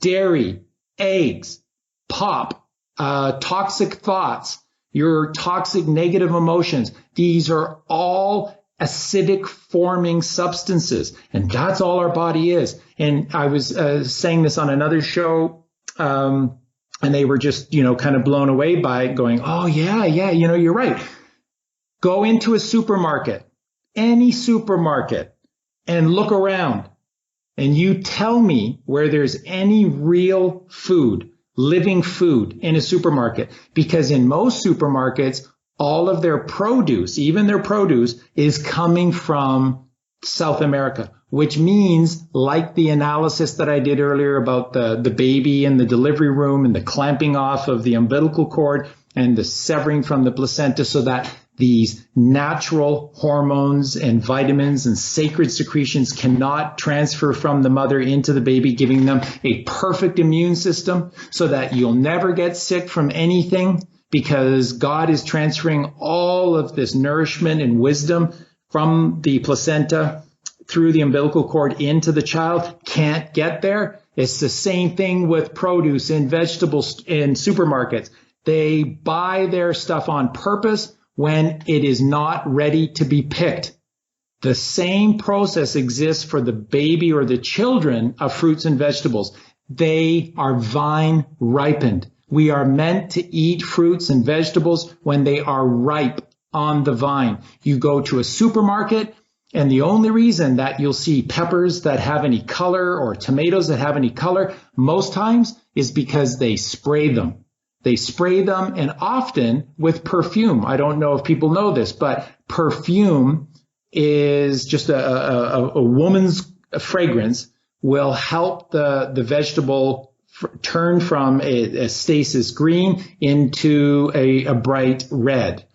dairy, eggs, pop, toxic thoughts, your toxic negative emotions. These are all acidic forming substances, and that's all our body is. And I was saying this on another show, and they were just, kind of blown away by it, going, oh yeah, you're right. Go into a supermarket, any supermarket, and look around, and you tell me where there's any real food, living food in a supermarket. Because in most supermarkets, all of their produce, even their produce, is coming from South America, which means, like the analysis that I did earlier about the baby in the delivery room and the clamping off of the umbilical cord and the severing from the placenta so that these natural hormones and vitamins and sacred secretions cannot transfer from the mother into the baby, giving them a perfect immune system so that you'll never get sick from anything, because God is transferring all of this nourishment and wisdom from the placenta through the umbilical cord into the child. Can't get there. It's the same thing with produce and vegetables in supermarkets. They buy their stuff on purpose when it is not ready to be picked. The same process exists for the baby or the children of fruits and vegetables. They are vine ripened. We are meant to eat fruits and vegetables when they are ripe on the vine. You go to a supermarket, and the only reason that you'll see peppers that have any color or tomatoes that have any color most times is because they spray them. They spray them, and often with perfume. I don't know if people know this, but perfume is just a woman's fragrance, will help the vegetable turn from a stasis green into a bright red.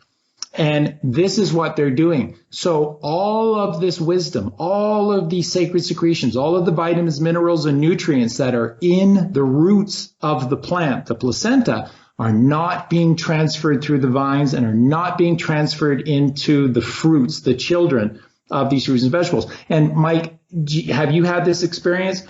And this is what they're doing. So all of this wisdom, all of these sacred secretions, all of the vitamins, minerals, and nutrients that are in the roots of the plant, the placenta, are not being transferred through the vines and are not being transferred into the fruits, the children of these fruits and vegetables. And Mike, have you had this experience?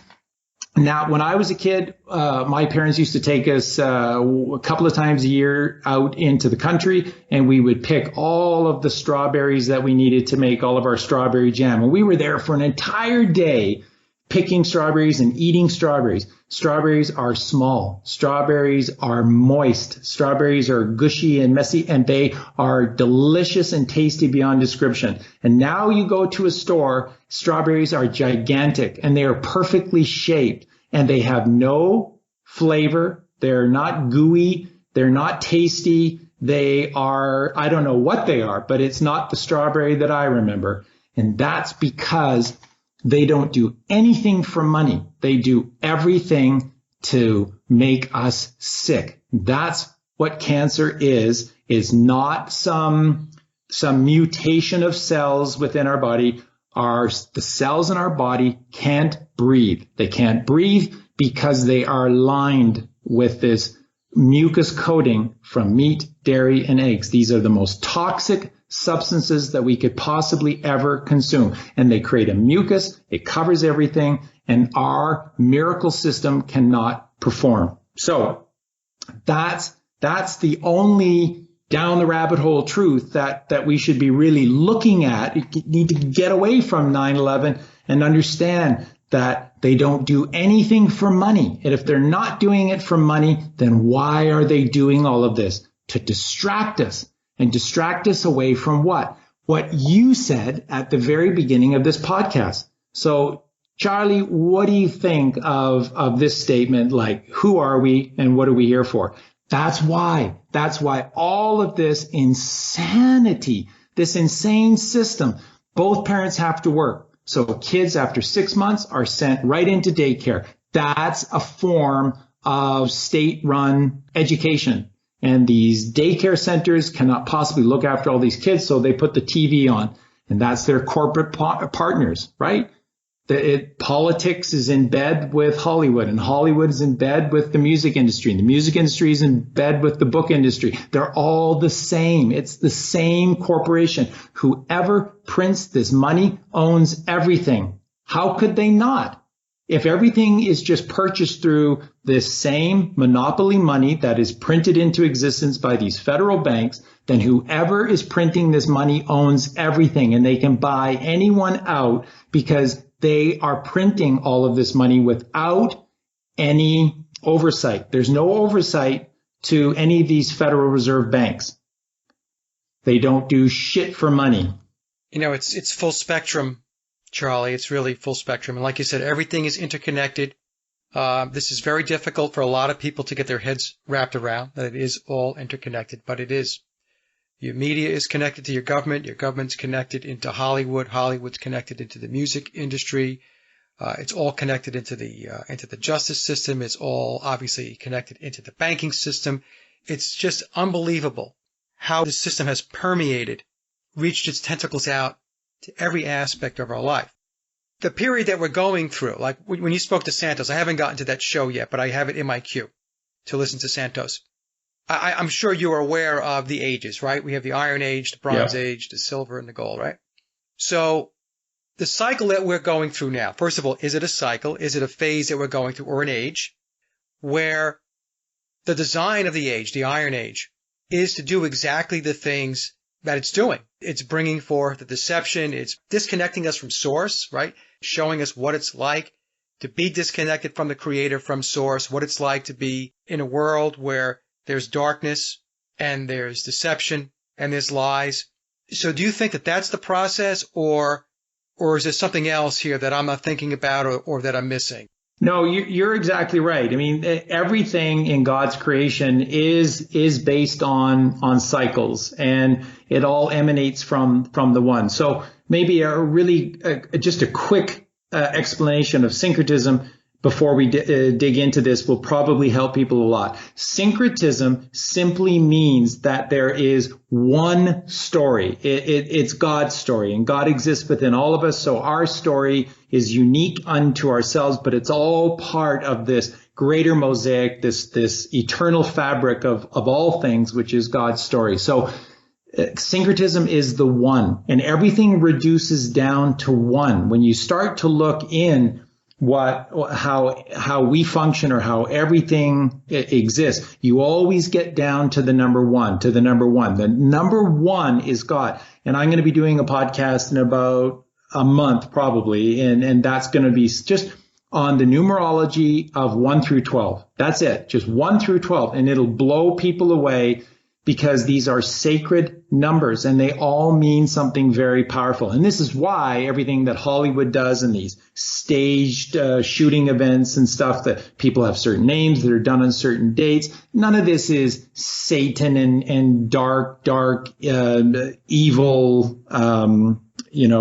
Now, when I was a kid, my parents used to take us a couple of times a year out into the country, and we would pick all of the strawberries that we needed to make all of our strawberry jam. And we were there for an entire day picking strawberries and eating strawberries. Strawberries are small. Strawberries are moist. Strawberries are gushy and messy, and they are delicious and tasty beyond description. And now you go to a store, strawberries are gigantic, and they are perfectly shaped, and they have no flavor. They're not gooey. They're not tasty. They are, I don't know what they are, but it's not the strawberry that I remember. And that's because they don't do anything for money. They do everything to make us sick. That's what cancer is not some mutation of cells within our body. The cells in our body can't breathe. They can't breathe because they are lined with this mucus coating from meat, dairy, and eggs. These are the most toxic substances that we could possibly ever consume. And they create a mucus, it covers everything, and our miracle system cannot perform. So that's the only down the rabbit hole truth that we should be really looking at. You need to get away from 9/11 and understand that they don't do anything for money. And if they're not doing it for money, then why are they doing all of this? To distract us. And distract us away from what? What you said at the very beginning of this podcast. So, Charlie, what do you think of this statement? Like, who are we and what are we here for? That's why all of this insanity, this insane system, both parents have to work. So kids after 6 months are sent right into daycare. That's a form of state-run education. And these daycare centers cannot possibly look after all these kids, so they put the TV on. And that's their corporate partners, right? Politics is in bed with Hollywood, and Hollywood is in bed with the music industry, and the music industry is in bed with the book industry. They're all the same. It's the same corporation. Whoever prints this money owns everything. How could they not? If everything is just purchased through this same monopoly money that is printed into existence by these federal banks, then whoever is printing this money owns everything, and they can buy anyone out because they are printing all of this money without any oversight. There's no oversight to any of these Federal Reserve banks. They don't do shit for money. You know, it's full spectrum, Charlie. It's really full spectrum. And like you said, everything is interconnected. This is very difficult for a lot of people to get their heads wrapped around, that it is all interconnected, but it is. Your media is connected to your government's connected into Hollywood, Hollywood's connected into the music industry. It's all connected into the justice system. It's all obviously connected into the banking system. It's just unbelievable how the system has permeated, reached its tentacles out to every aspect of our life. The period that we're going through, like when you spoke to Santos, I haven't gotten to that show yet, but I have it in my queue to listen to Santos. I'm sure you are aware of the ages, right? We have the Iron Age, the Bronze Age, the Silver, and the Gold, right? So the cycle that we're going through now, first of all, is it a cycle? Is it a phase that we're going through, or an age where the design of the age, the Iron Age, is to do exactly the things that it's doing? It's bringing forth the deception. It's disconnecting us from source, right? Showing us what it's like to be disconnected from the creator, from source, what it's like to be in a world where there's darkness and there's deception and there's lies. So do you think that that's the process, or is there something else here that I'm not thinking about or that I'm missing? No, you're exactly right. I mean, everything in God's creation is based on cycles, and it all emanates from the one. So maybe just a quick explanation of syncretism before we dig into this will probably help people a lot. Syncretism simply means that there is one story. It's God's story, and God exists within all of us. So our story is unique unto ourselves, but it's all part of this greater mosaic, this eternal fabric of all things, which is God's story. So syncretism is the one, and everything reduces down to one. When you start to look in how we function, or how everything exists, you always get down to the number one. The number one is God. And I'm going to be doing a podcast in about a month probably, and that's going to be just on the numerology of 1 through 12. That's it, just 1 through 12, and it'll blow people away, because these are sacred numbers and they all mean something very powerful. And this is why everything that Hollywood does, and these staged shooting events and stuff, that people have certain names that are done on certain dates, none of this is Satan and dark, evil,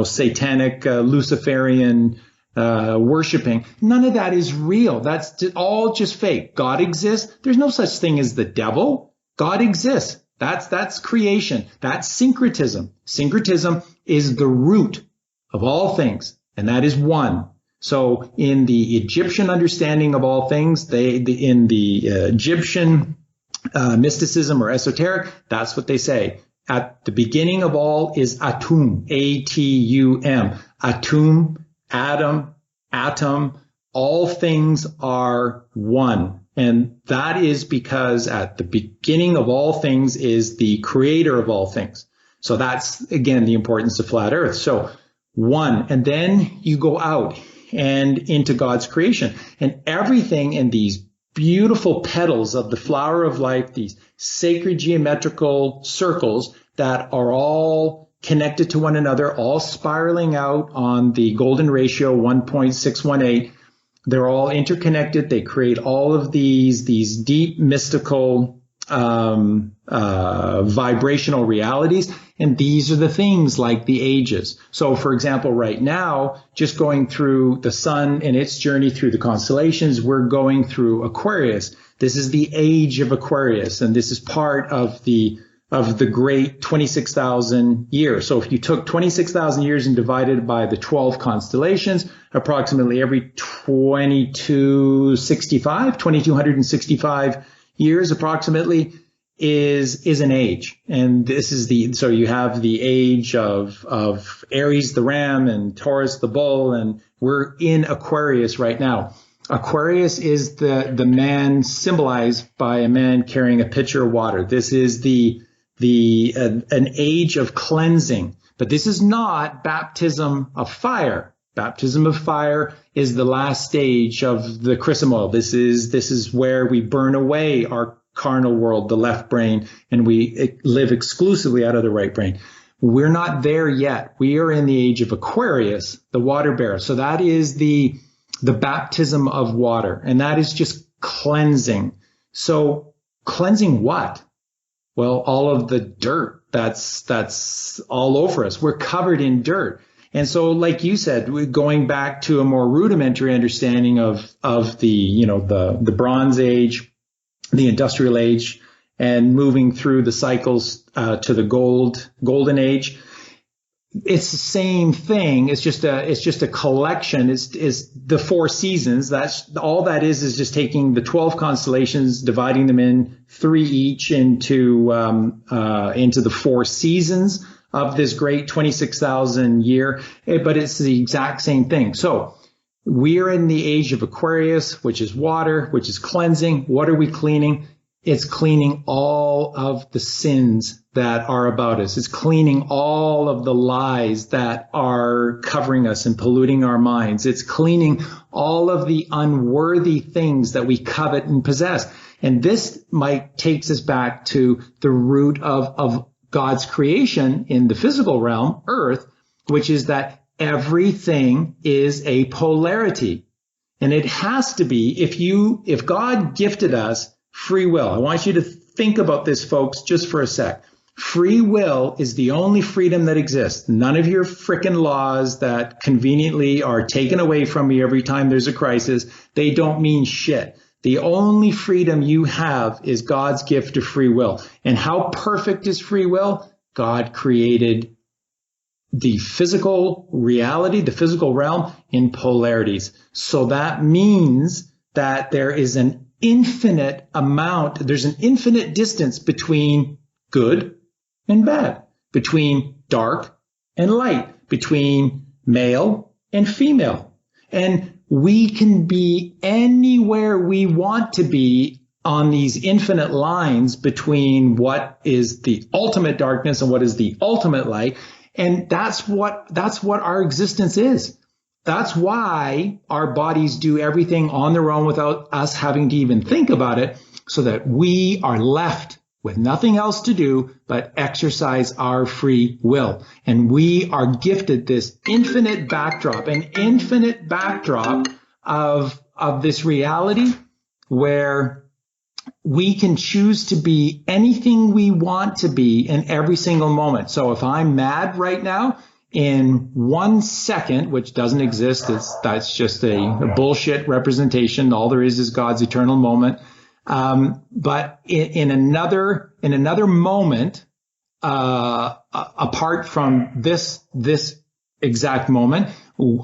satanic, Luciferian worshiping. None of that is real. That's all just fake. God exists. There's no such thing as the devil. God exists. That's creation. That's syncretism. Syncretism is the root of all things, and that is one. So in the Egyptian understanding of all things, in the Egyptian mysticism or esoteric, that's what they say. At the beginning of all is Atum, A-T-U-M. Atum, atom, all things are one. And that is because at the beginning of all things is the creator of all things. So that's, again, the importance of flat earth. So one, and then you go out and into God's creation, and everything in these beautiful petals of the flower of life, these sacred geometrical circles that are all connected to one another, all spiraling out on the golden ratio 1.618. They're all interconnected. They create all of these deep mystical vibrational realities. And these are the things like the ages. So, for example, right now, just going through the sun and its journey through the constellations, we're going through Aquarius. This is the age of Aquarius, and this is part of the great 26,000 years. So if you took 26,000 years and divided by the 12 constellations, approximately every 2265 years approximately, is an age. And this is so you have the age of Aries, the ram, and Taurus, the bull, and we're in Aquarius right now. Aquarius is the man symbolized by a man carrying a pitcher of water. This is an age of cleansing, but this is not baptism of fire. Baptism of fire is the last stage of the chrism oil. This is where we burn away our carnal world, the left brain, and we live exclusively out of the right brain. We're not there yet. We are in the age of Aquarius, the water bearer. So that is the baptism of water, and that is just cleansing. So cleansing what? Well, all of the dirt that's all over us. We're covered in dirt. And so, like you said, we're going back to a more rudimentary understanding of the Bronze Age, the Industrial Age, and moving through the cycles to the Golden Age. It's the same thing. It's just a collection. It's the 4 seasons. That's all that is just taking the 12 constellations, dividing them in 3 each into the 4 seasons of this great 26,000 year. But it's the exact same thing. So we're in the age of Aquarius, which is water, which is cleansing. What are we cleaning? It's cleaning all of the sins that are about us. It's cleaning all of the lies that are covering us and polluting our minds. It's cleaning all of the unworthy things that we covet and possess. And this, Mike, takes us back to the root of God's creation in the physical realm, Earth, which is that everything is a polarity. And it has to be, if God gifted us free will. I want you to think about this, folks, just for a sec. Free will is the only freedom that exists. None of your frickin' laws that conveniently are taken away from you every time there's a crisis, they don't mean shit. The only freedom you have is God's gift of free will. And how perfect is free will? God created the physical reality, the physical realm, in polarities. So that means that there is an infinite amount, there's an infinite distance between good and bad, between dark and light, between male and female. And we can be anywhere we want to be on these infinite lines between what is the ultimate darkness and what is the ultimate light. And that's what our existence is. That's why our bodies do everything on their own without us having to even think about it, so that we are left with nothing else to do but exercise our free will. And we are gifted this infinite backdrop, an infinite backdrop of this reality where we can choose to be anything we want to be in every single moment. So if I'm mad right now, in 1 second, which doesn't exist, that's just a bullshit representation. All there is God's eternal moment. But in another moment, apart from this exact moment,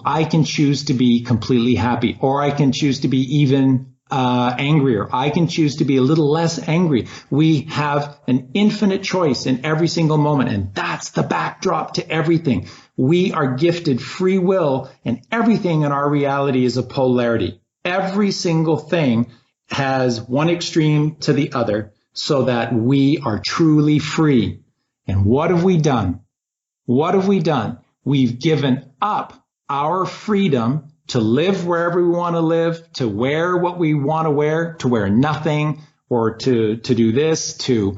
I can choose to be completely happy, or I can choose to be even angrier. I can choose to be a little less angry. We have an infinite choice in every single moment, and that's the backdrop to everything. We are gifted free will, and everything in our reality is a polarity. Every single thing has one extreme to the other, so that we are truly free. And what have we done? What have we done? We've given up our freedom to live wherever we want to live, to wear what we want to wear nothing, or to do this, to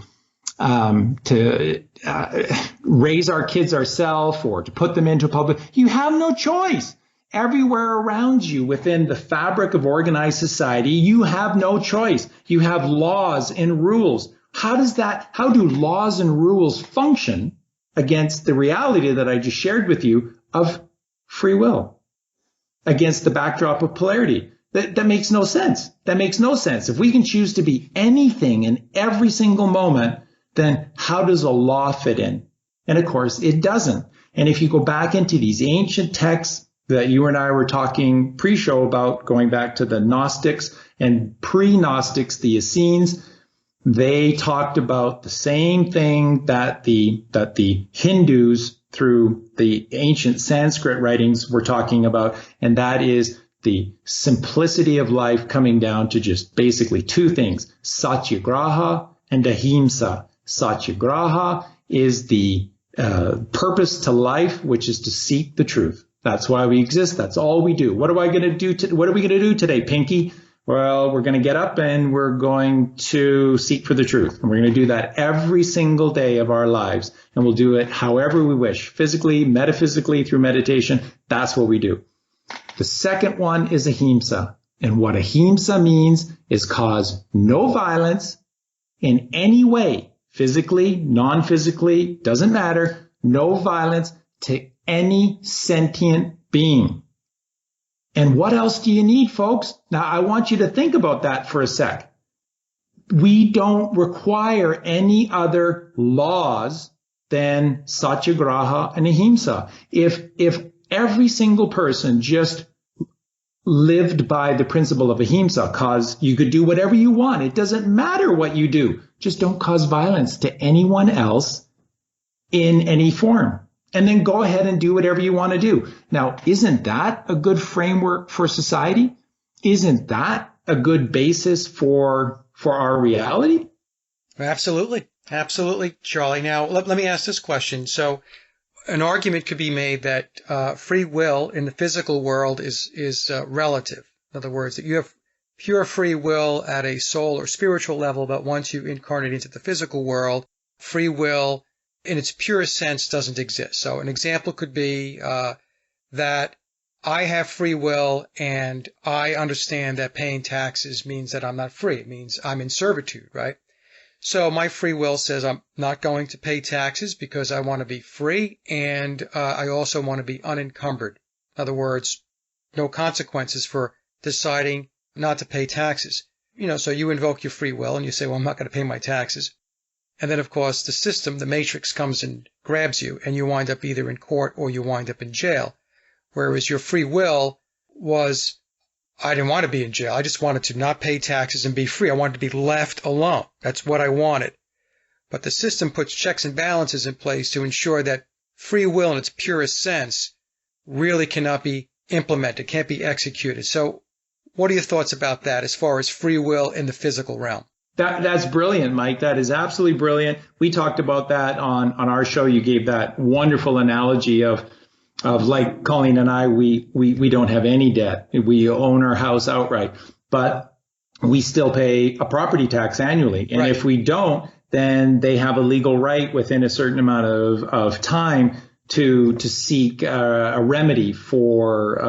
raise our kids ourselves, or to put them into public. You have no choice. Everywhere around you within the fabric of organized society, you have no choice. You have laws and rules. How do laws and rules function against the reality that I just shared with you of free will, against the backdrop of polarity? That makes no sense. That makes no sense. If we can choose to be anything in every single moment, then how does a law fit in? And of course, it doesn't. And if you go back into these ancient texts that you and I were talking pre-show about, going back to the Gnostics and pre-Gnostics, the Essenes, they talked about the same thing that the Hindus through the ancient Sanskrit writings were talking about, and that is the simplicity of life coming down to just basically two things, satyagraha and ahimsa. Satyagraha is the purpose to life, which is to seek the truth. That's why we exist. That's all we do. What are we going to do today, Pinky? Well, we're going to get up and we're going to seek for the truth. And we're going to do that every single day of our lives. And we'll do it however we wish, physically, metaphysically, through meditation. That's what we do. The second one is ahimsa. And what ahimsa means is cause no violence in any way, physically, non-physically, doesn't matter, no violence to any sentient being. And what else do you need, folks? Now, I want you to think about that for a sec. We don't require any other laws than satyagraha and ahimsa. If every single person just lived by the principle of ahimsa, cause you could do whatever you want. It doesn't matter what you do. Just don't cause violence to anyone else in any form. And then go ahead and do whatever you want to do. Now, isn't that a good framework for society? Isn't that a good basis for our reality? Absolutely. Absolutely, Charlie. Now, let me ask this question. So an argument could be made that free will in the physical world is relative. In other words, that you have pure free will at a soul or spiritual level, but once you incarnate into the physical world, free will in its purest sense doesn't exist. So an example could be that I have free will and I understand that paying taxes means that I'm not free. It means I'm in servitude, right? So my free will says I'm not going to pay taxes because I want to be free, and I also want to be unencumbered. In other words, no consequences for deciding not to pay taxes. So you invoke your free will and you say, well, I'm not going to pay my taxes. And then, of course, the system, the matrix, comes and grabs you, and you wind up either in court or you wind up in jail. Whereas your free will was, I didn't want to be in jail. I just wanted to not pay taxes and be free. I wanted to be left alone. That's what I wanted. But the system puts checks and balances in place to ensure that free will in its purest sense really cannot be implemented, can't be executed. So what are your thoughts about that as far as free will in the physical realm? That's brilliant, Mike. That is absolutely brilliant. We talked about that on our show. You gave that wonderful analogy of like Colleen and I, we don't have any debt. We own our house outright, but we still pay a property tax annually. And if we don't, then they have a legal right within a certain amount of time to seek a remedy for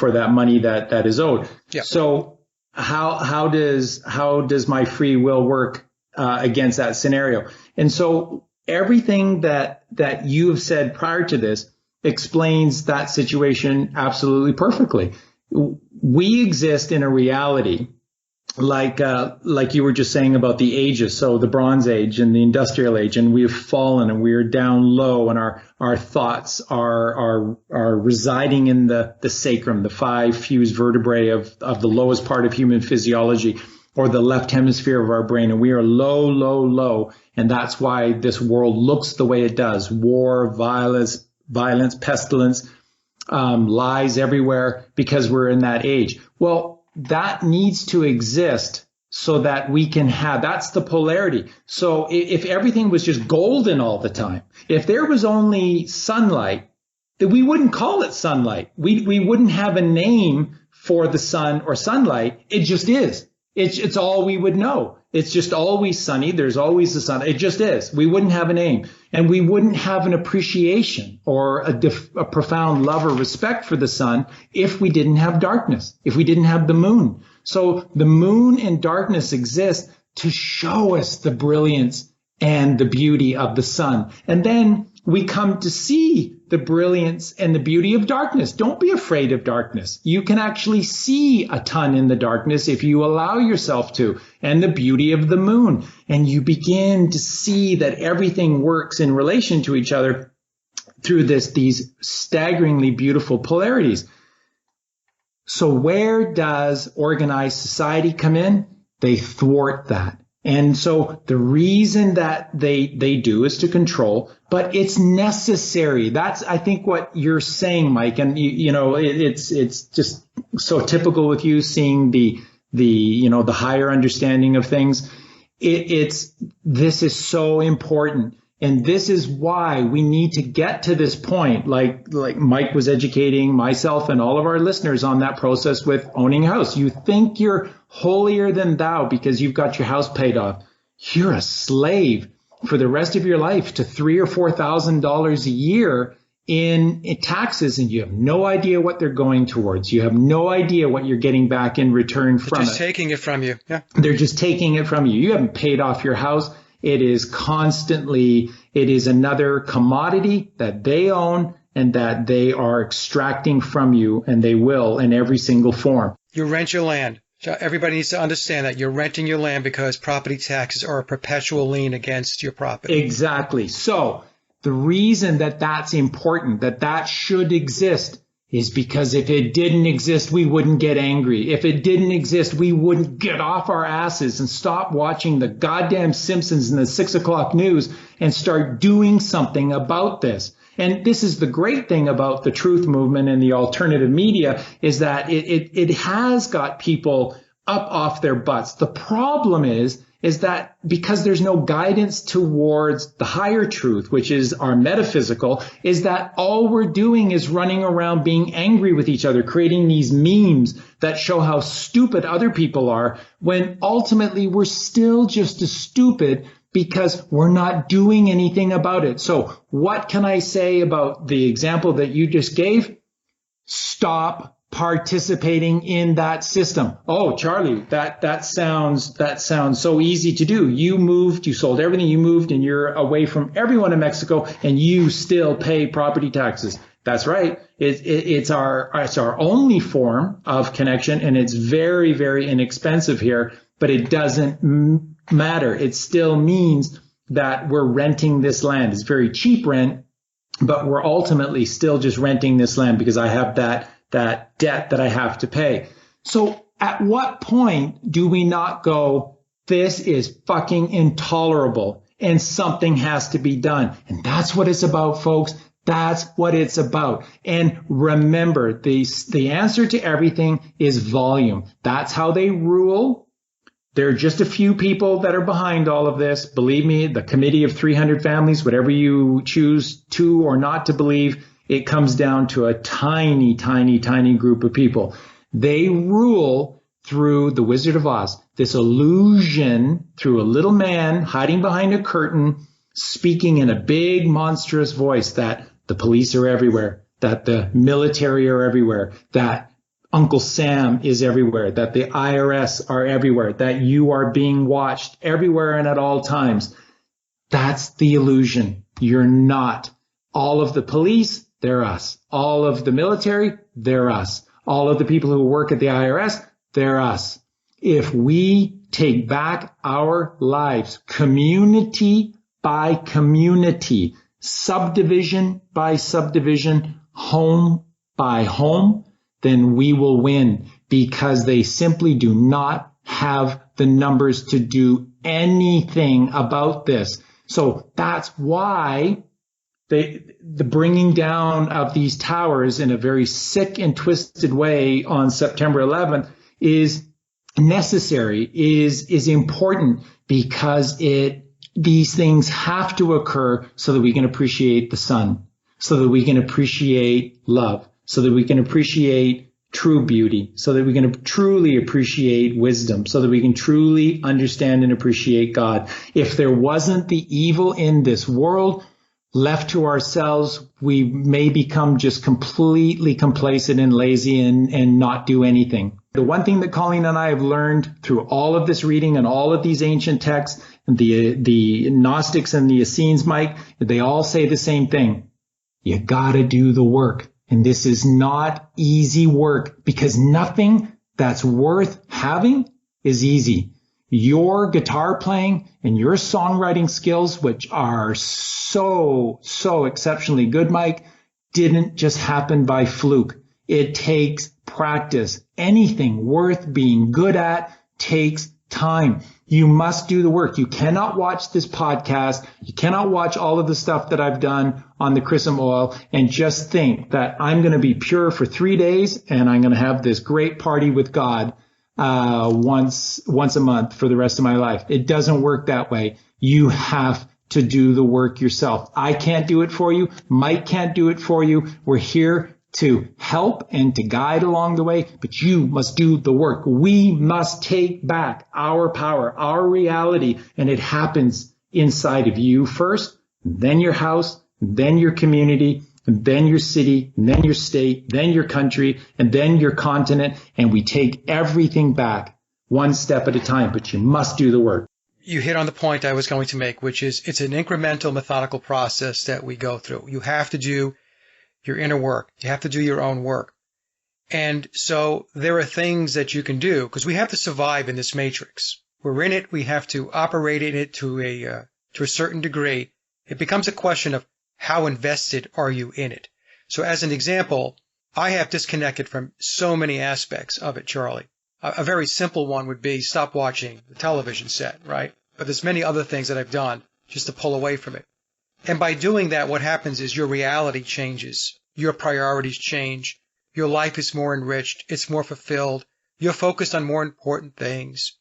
that money that is owed. Yeah. So how does my free will work against that scenario? And so everything that you have said prior to this explains that situation absolutely perfectly. We exist in a reality like you were just saying about the ages. So the Bronze Age and the Industrial Age, and we have fallen and we are down low, and our thoughts are residing in the sacrum, the 5 fused vertebrae of the lowest part of human physiology, or the left hemisphere of our brain, and we are low, low, low, and that's why this world looks the way it does. War, violence, pestilence, lies everywhere, because we're in that age. Well, that needs to exist so that we can have, that's the polarity. So if everything was just golden all the time, if there was only sunlight, then we wouldn't call it sunlight. We wouldn't have a name for the sun or sunlight. It just is. It's all we would know. It's just always sunny. There's always the sun. It just is. We wouldn't have a name, and we wouldn't have an appreciation or a profound love or respect for the sun if we didn't have darkness, if we didn't have the moon. So the moon and darkness exist to show us the brilliance and the beauty of the sun. And then we come to see the brilliance and the beauty of darkness. Don't be afraid of darkness. You can actually see a ton in the darkness if you allow yourself to, and the beauty of the moon. And you begin to see that everything works in relation to each other through these staggeringly beautiful polarities. So where does organized society come in? They thwart that. And so the reason that they do is to control, but it's necessary. That's, I think, what you're saying, Mike. And it's just so typical with you, seeing the higher understanding of things. This is so important. And this is why we need to get to this point, like Mike was educating myself and all of our listeners on that process with owning a house. You think you're holier than thou because you've got your house paid off. You're a slave for the rest of your life to $3,000 or $4,000 a year in taxes, and you have no idea what they're going towards. You have no idea what you're getting back in return from it. They're just taking it from you. Yeah. They're just taking it from you. You haven't paid off your house. It is another commodity that they own and that they are extracting from you, and they will in every single form. You rent your land. So everybody needs to understand that you're renting your land because property taxes are a perpetual lien against your property. Exactly. So the reason that that's important, that should exist, is because if it didn't exist, we wouldn't get angry. If it didn't exist, we wouldn't get off our asses and stop watching the goddamn Simpsons and the 6 o'clock news and start doing something about this. And this is the great thing about the truth movement and the alternative media, is that it has got people up off their butts. The problem is that because there's no guidance towards the higher truth, which is our metaphysical, is that all we're doing is running around being angry with each other, creating these memes that show how stupid other people are, when ultimately we're still just as stupid because we're not doing anything about it. So what can I say about the example that you just gave? Stop participating in that system. Oh, Charlie, that sounds so easy to do. You moved, you sold everything, you moved, and you're away from everyone in Mexico, and you still pay property taxes. That's right. It's our only form of connection, and it's very, very inexpensive here, but it doesn't matter. It still means that we're renting this land. It's very cheap rent, but we're ultimately still just renting this land because I have that debt that I have to pay. So at what point do we not go, this is fucking intolerable and something has to be done? And that's what it's about, folks. That's what it's about. And remember, the answer to everything is volume. That's how they rule. There are just a few people that are behind all of this. Believe me, the committee of 300 families, whatever you choose to or not to believe, it comes down to a tiny, tiny, tiny group of people. They rule through the Wizard of Oz, this illusion through a little man hiding behind a curtain, speaking in a big, monstrous voice that the police are everywhere, that the military are everywhere, that Uncle Sam is everywhere, that the IRS are everywhere, that you are being watched everywhere and at all times. That's the illusion. You're not. All of the police, they're us. All of the military, they're us. All of the people who work at the IRS, they're us. If we take back our lives, community by community, subdivision by subdivision, home by home, then we will win, because they simply do not have the numbers to do anything about this. So that's why the bringing down of these towers in a very sick and twisted way on September 11th is necessary, is important, because these things have to occur so that we can appreciate the sun, so that we can appreciate love, so that we can appreciate true beauty, so that we can truly appreciate wisdom, so that we can truly understand and appreciate God. If there wasn't the evil in this world, left to ourselves, we may become just completely complacent and lazy and not do anything. The one thing that Colleen and I have learned through all of this reading and all of these ancient texts, the Gnostics and the Essenes, Mike, they all say the same thing. You gotta do the work. And this is not easy work, because nothing that's worth having is easy. Your guitar playing and your songwriting skills, which are so exceptionally good, Mike, didn't just happen by fluke. It takes practice. Anything worth being good at takes time. You must do the work. You cannot watch this podcast. You cannot watch all of the stuff that I've done on the chrism oil and just think that I'm going to be pure for 3 days and I'm going to have this great party with God once a month for the rest of my life. It doesn't work that way. You have to do the work yourself. I can't do it for you. Mike can't do it for you. We're here to help and to guide along the way, but you must do the work. We must take back our power, our reality, and it happens inside of you first, then your house, then your community, and then your city, and then your state, then your country, and then your continent, and we take everything back one step at a time, but you must do the work. You hit on the point I was going to make, which is it's an incremental, methodical process that we go through. You have to do your inner work. You have to do your own work. And so there are things that you can do because we have to survive in this matrix. We're in it. We have to operate in it to a certain degree. It becomes a question of how invested are you in it? So as an example, I have disconnected from so many aspects of it, Charlie. A very simple one would be stop watching the television set, right? But there's many other things that I've done just to pull away from it. And by doing that, what happens is your reality changes. Your priorities change. Your life is more enriched. It's more fulfilled. You're focused on more important things.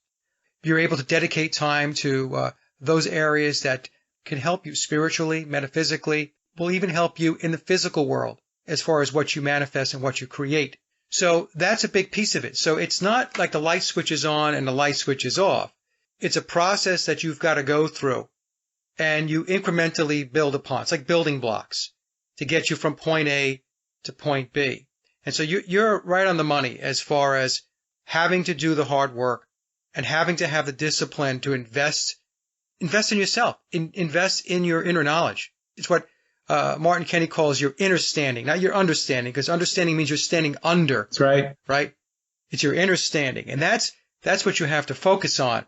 You're able to dedicate time to those areas that can help you spiritually, metaphysically, will even help you in the physical world as far as what you manifest and what you create. So that's a big piece of it. So it's not like the light switch is on and the light switch is off. It's a process that you've got to go through and you incrementally build upon. It's like building blocks to get you from point A to point B. And so you're right on the money as far as having to do the hard work and having to have the discipline to invest in yourself, invest in your inner knowledge. It's what Martin Kenney calls your inner standing, not your understanding, because understanding means you're standing under. That's right. Right? It's your inner standing. And that's what you have to focus on.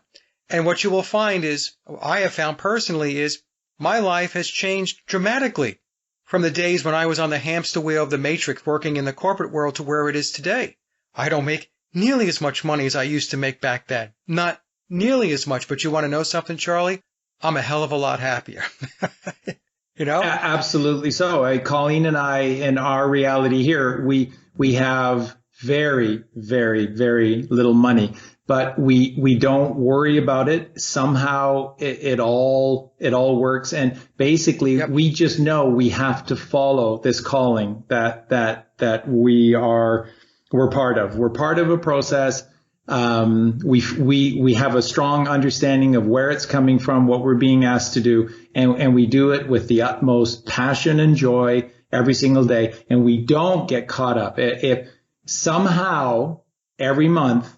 And what you will find is, I have found personally, is my life has changed dramatically from the days when I was on the hamster wheel of the matrix working in the corporate world to where it is today. I don't make nearly as much money as I used to make back then. Not nearly as much, but you want to know something, Charlie? I'm a hell of a lot happier. You know? Absolutely so. Colleen and I, in our reality here, we have very, very, very little money, but we don't worry about it. Somehow it all works. And basically, yep, we just know we have to follow this calling that we're part of. We're part of a process. We have a strong understanding of where it's coming from, what we're being asked to do, and we do it with the utmost passion and joy every single day. And we don't get caught up. If somehow every month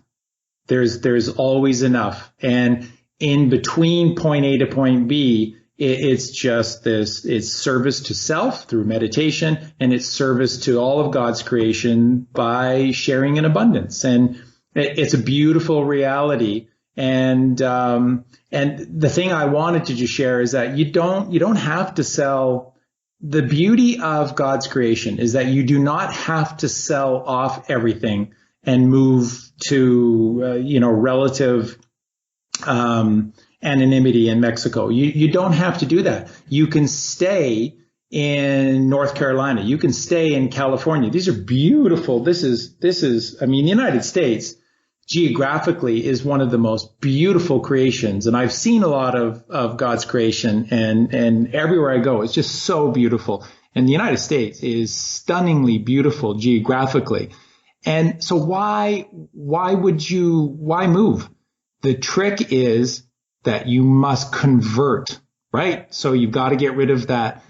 there's always enough, and in between point A to point B, it's just this, it's service to self through meditation, and it's service to all of God's creation by sharing in abundance. And it's a beautiful reality. And the thing I wanted to just share is that you don't have to sell. The beauty of God's creation is that you do not have to sell off everything and move to, relative, anonymity in Mexico. You don't have to do that. You can stay in North Carolina. You can stay in California. These are beautiful. This is, the United States geographically is one of the most beautiful creations. And I've seen a lot of God's creation, and everywhere I go, it's just so beautiful. And the United States is stunningly beautiful geographically. And so why move? The trick is that you must convert, right? So you've got to get rid of that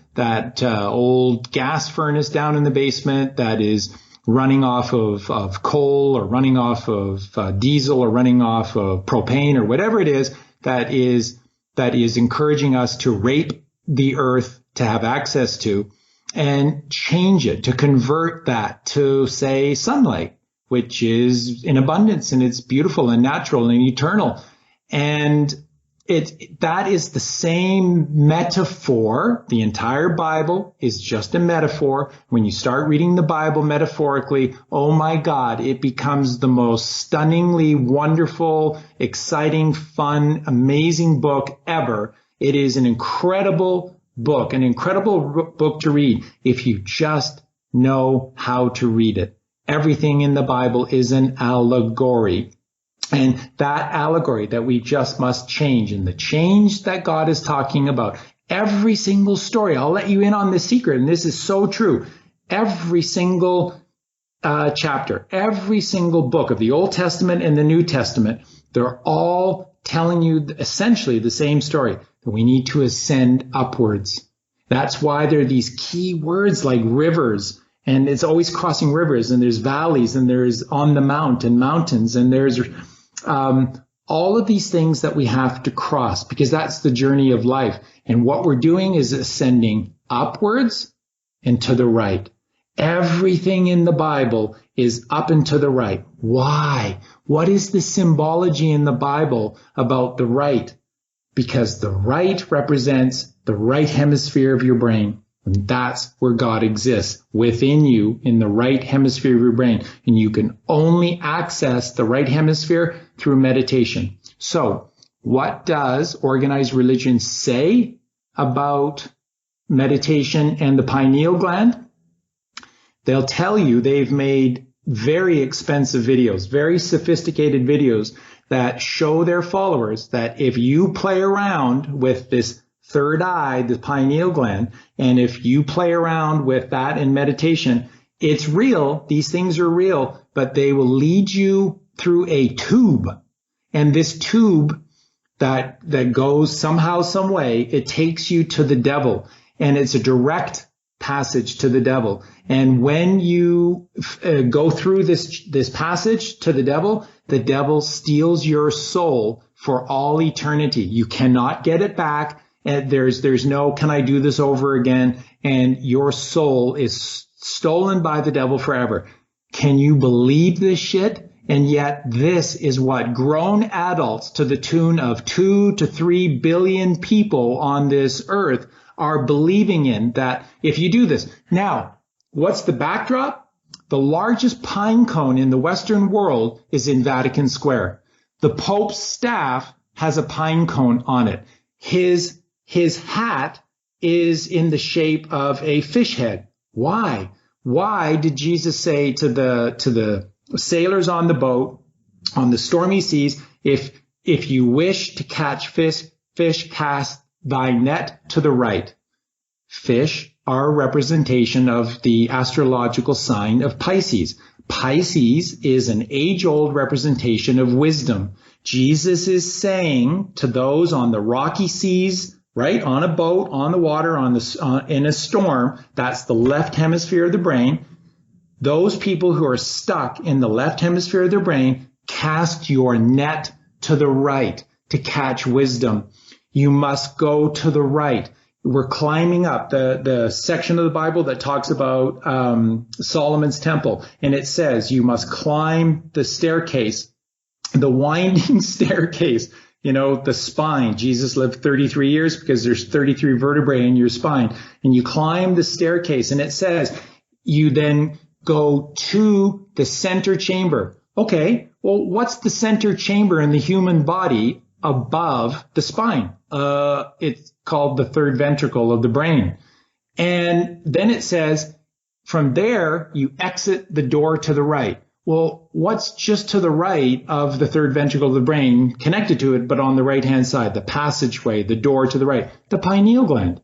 old gas furnace down in the basement that is running off of coal, or running off of diesel, or running off of propane, or whatever it is that is encouraging us to rape the earth to have access to, and change it, to convert that to, say, sunlight, which is in abundance, and it's beautiful and natural and eternal. And that is the same metaphor. The entire Bible is just a metaphor. When you start reading the Bible metaphorically, oh my God, it becomes the most stunningly wonderful, exciting, fun, amazing book ever. It is an incredible book to read if you just know how to read it. Everything in the Bible is an allegory. And that allegory that we just must change, and the change that God is talking about, every single story, I'll let you in on this secret, and this is so true. Every single chapter, every single book of the Old Testament and the New Testament, they're all telling you essentially the same story, that we need to ascend upwards. That's why there are these key words like rivers, and it's always crossing rivers, and there's valleys, and there's on the mount and mountains, and there's all of these things that we have to cross, because that's the journey of life. And what we're doing is ascending upwards and to the right. Everything in the Bible is up and to the right. Why? What is the symbology in the Bible about the right? Because the right represents the right hemisphere of your brain. And that's where God exists, within you, in the right hemisphere of your brain. And you can only access the right hemisphere through meditation. So what does organized religion say about meditation and the pineal gland? They'll tell you they've made very expensive videos, very sophisticated videos that show their followers that if you play around with this third eye, the pineal gland, and if you play around with that in meditation, it's real. These things are real, but they will lead you through a tube. And this tube that goes somehow, some way, it takes you to the devil. And it's a direct passage to the devil. And when you go through this passage to the devil steals your soul for all eternity. You cannot get it back. And there's no, can I do this over again? And your soul is stolen by the devil forever. Can you believe this shit? And yet this is what grown adults to the tune of 2 to 3 billion people on this earth are believing in, that if you do this. Now, what's the backdrop? The largest pine cone in the Western world is in Vatican Square. The Pope's staff has a pine cone on it. His hat is in the shape of a fish head. Why? Why did Jesus say to the sailors on the boat, on the stormy seas, if you wish to catch fish, cast thy net to the right? Fish are a representation of the astrological sign of Pisces. Pisces is an age-old representation of wisdom. Jesus is saying to those on the rocky seas, right, on a boat, on the water, in a storm, that's the left hemisphere of the brain. Those people who are stuck in the left hemisphere of their brain, cast your net to the right to catch wisdom. You must go to the right. We're climbing up the section of the Bible that talks about Solomon's temple. And it says you must climb the staircase, the winding staircase, the spine. Jesus lived 33 years because there's 33 vertebrae in your spine. And you climb the staircase, and it says you then go to the center chamber. Okay, well, what's the center chamber in the human body above the spine? It's called the third ventricle of the brain. And then it says, from there, you exit the door to the right. Well, what's just to the right of the third ventricle of the brain connected to it, but on the right-hand side, the passageway, the door to the right? The pineal gland.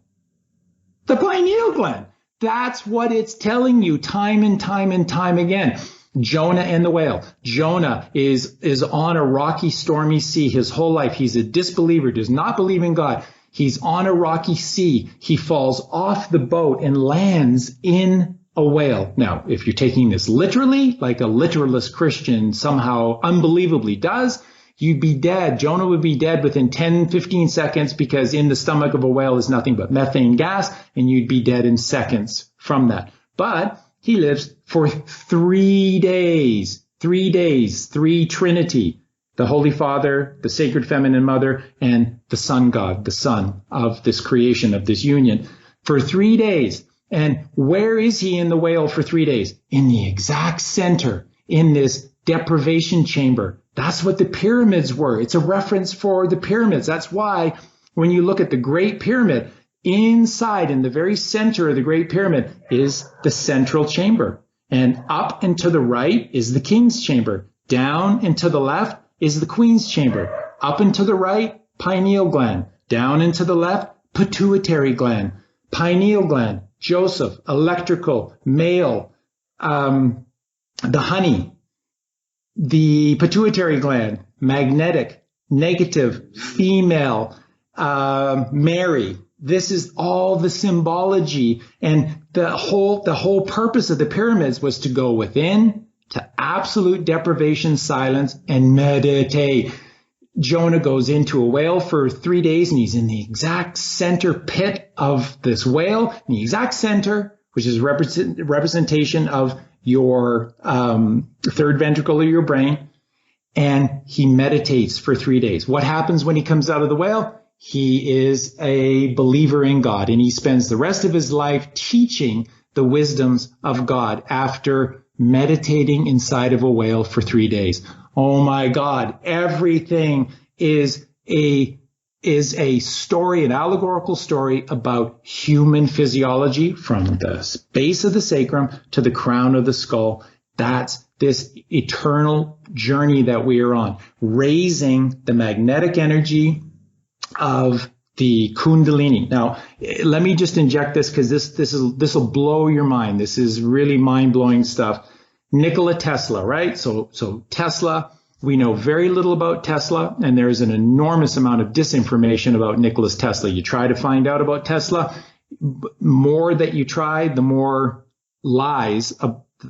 The pineal gland. That's what it's telling you time and time and time again. Jonah and the whale. Jonah is on a rocky, stormy sea his whole life. He's a disbeliever, does not believe in God. He's on a rocky sea. He falls off the boat and lands in a whale. Now, if you're taking this literally, like a literalist Christian somehow unbelievably does, you'd be dead. Jonah would be dead within 10, 15 seconds, because in the stomach of a whale is nothing but methane gas, and you'd be dead in seconds from that. But he lives for 3 days, 3 days, 3 Trinity. the Holy Father, the Sacred Feminine Mother, and the Sun God, the Son of this creation, of this union, for 3 days. And where is he in the whale for 3 days? In the exact center, in this deprivation chamber. That's what the pyramids were. It's a reference for the pyramids. That's why when you look at the Great Pyramid, inside, in the very center of the Great Pyramid, is the central chamber. And up and to the right is the king's chamber. Down and to the left is the queen's chamber. Up and to the right, pineal gland. Down and to the left, pituitary gland. Pineal gland, Joseph, electrical, male, the honey. The pituitary gland, magnetic, negative, female, Mary. This is all the symbology, and the whole purpose of the pyramids was to go within, to absolute deprivation, silence, and meditate. Jonah goes into a whale for 3 days, and he's in the exact center pit of this whale, in the exact center, which is representation of your third ventricle of your brain, and he meditates for 3 days. What happens when he comes out of the whale? He is a believer in God, and he spends the rest of his life teaching the wisdoms of God after meditating inside of a whale for 3 days. Oh my God, everything is a story, an allegorical story about human physiology from the base of the sacrum to the crown of the skull. That's this eternal journey that we are on, raising the magnetic energy of the Kundalini. Now, let me just inject this because this will blow your mind. This is really mind-blowing stuff. Nikola Tesla, right? So Tesla, we know very little about Tesla, and there's an enormous amount of disinformation about Nikola Tesla. You try to find out about Tesla, more that you try, the more lies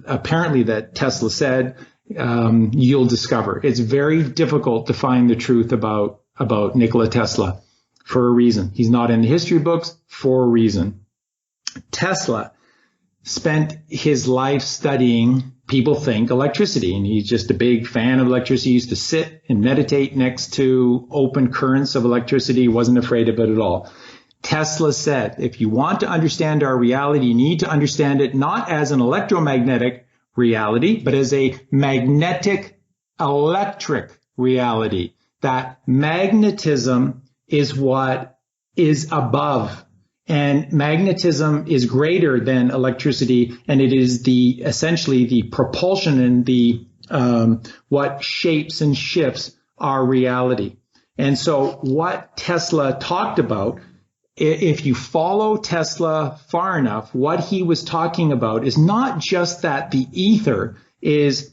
apparently that Tesla said you'll discover. It's very difficult to find the truth about Nikola Tesla for a reason. He's not in the history books for a reason. Tesla spent his life studying, people think, electricity, and he's just a big fan of electricity. He used to sit and meditate next to open currents of electricity. He wasn't afraid of it at all. Tesla said, if you want to understand our reality, you need to understand it not as an electromagnetic reality, but as a magnetic electric reality. That magnetism is what is above, and magnetism is greater than electricity, and it is essentially the propulsion and the what shapes and shifts our reality. And so what Tesla talked about, if you follow Tesla far enough, what he was talking about is not just that the ether is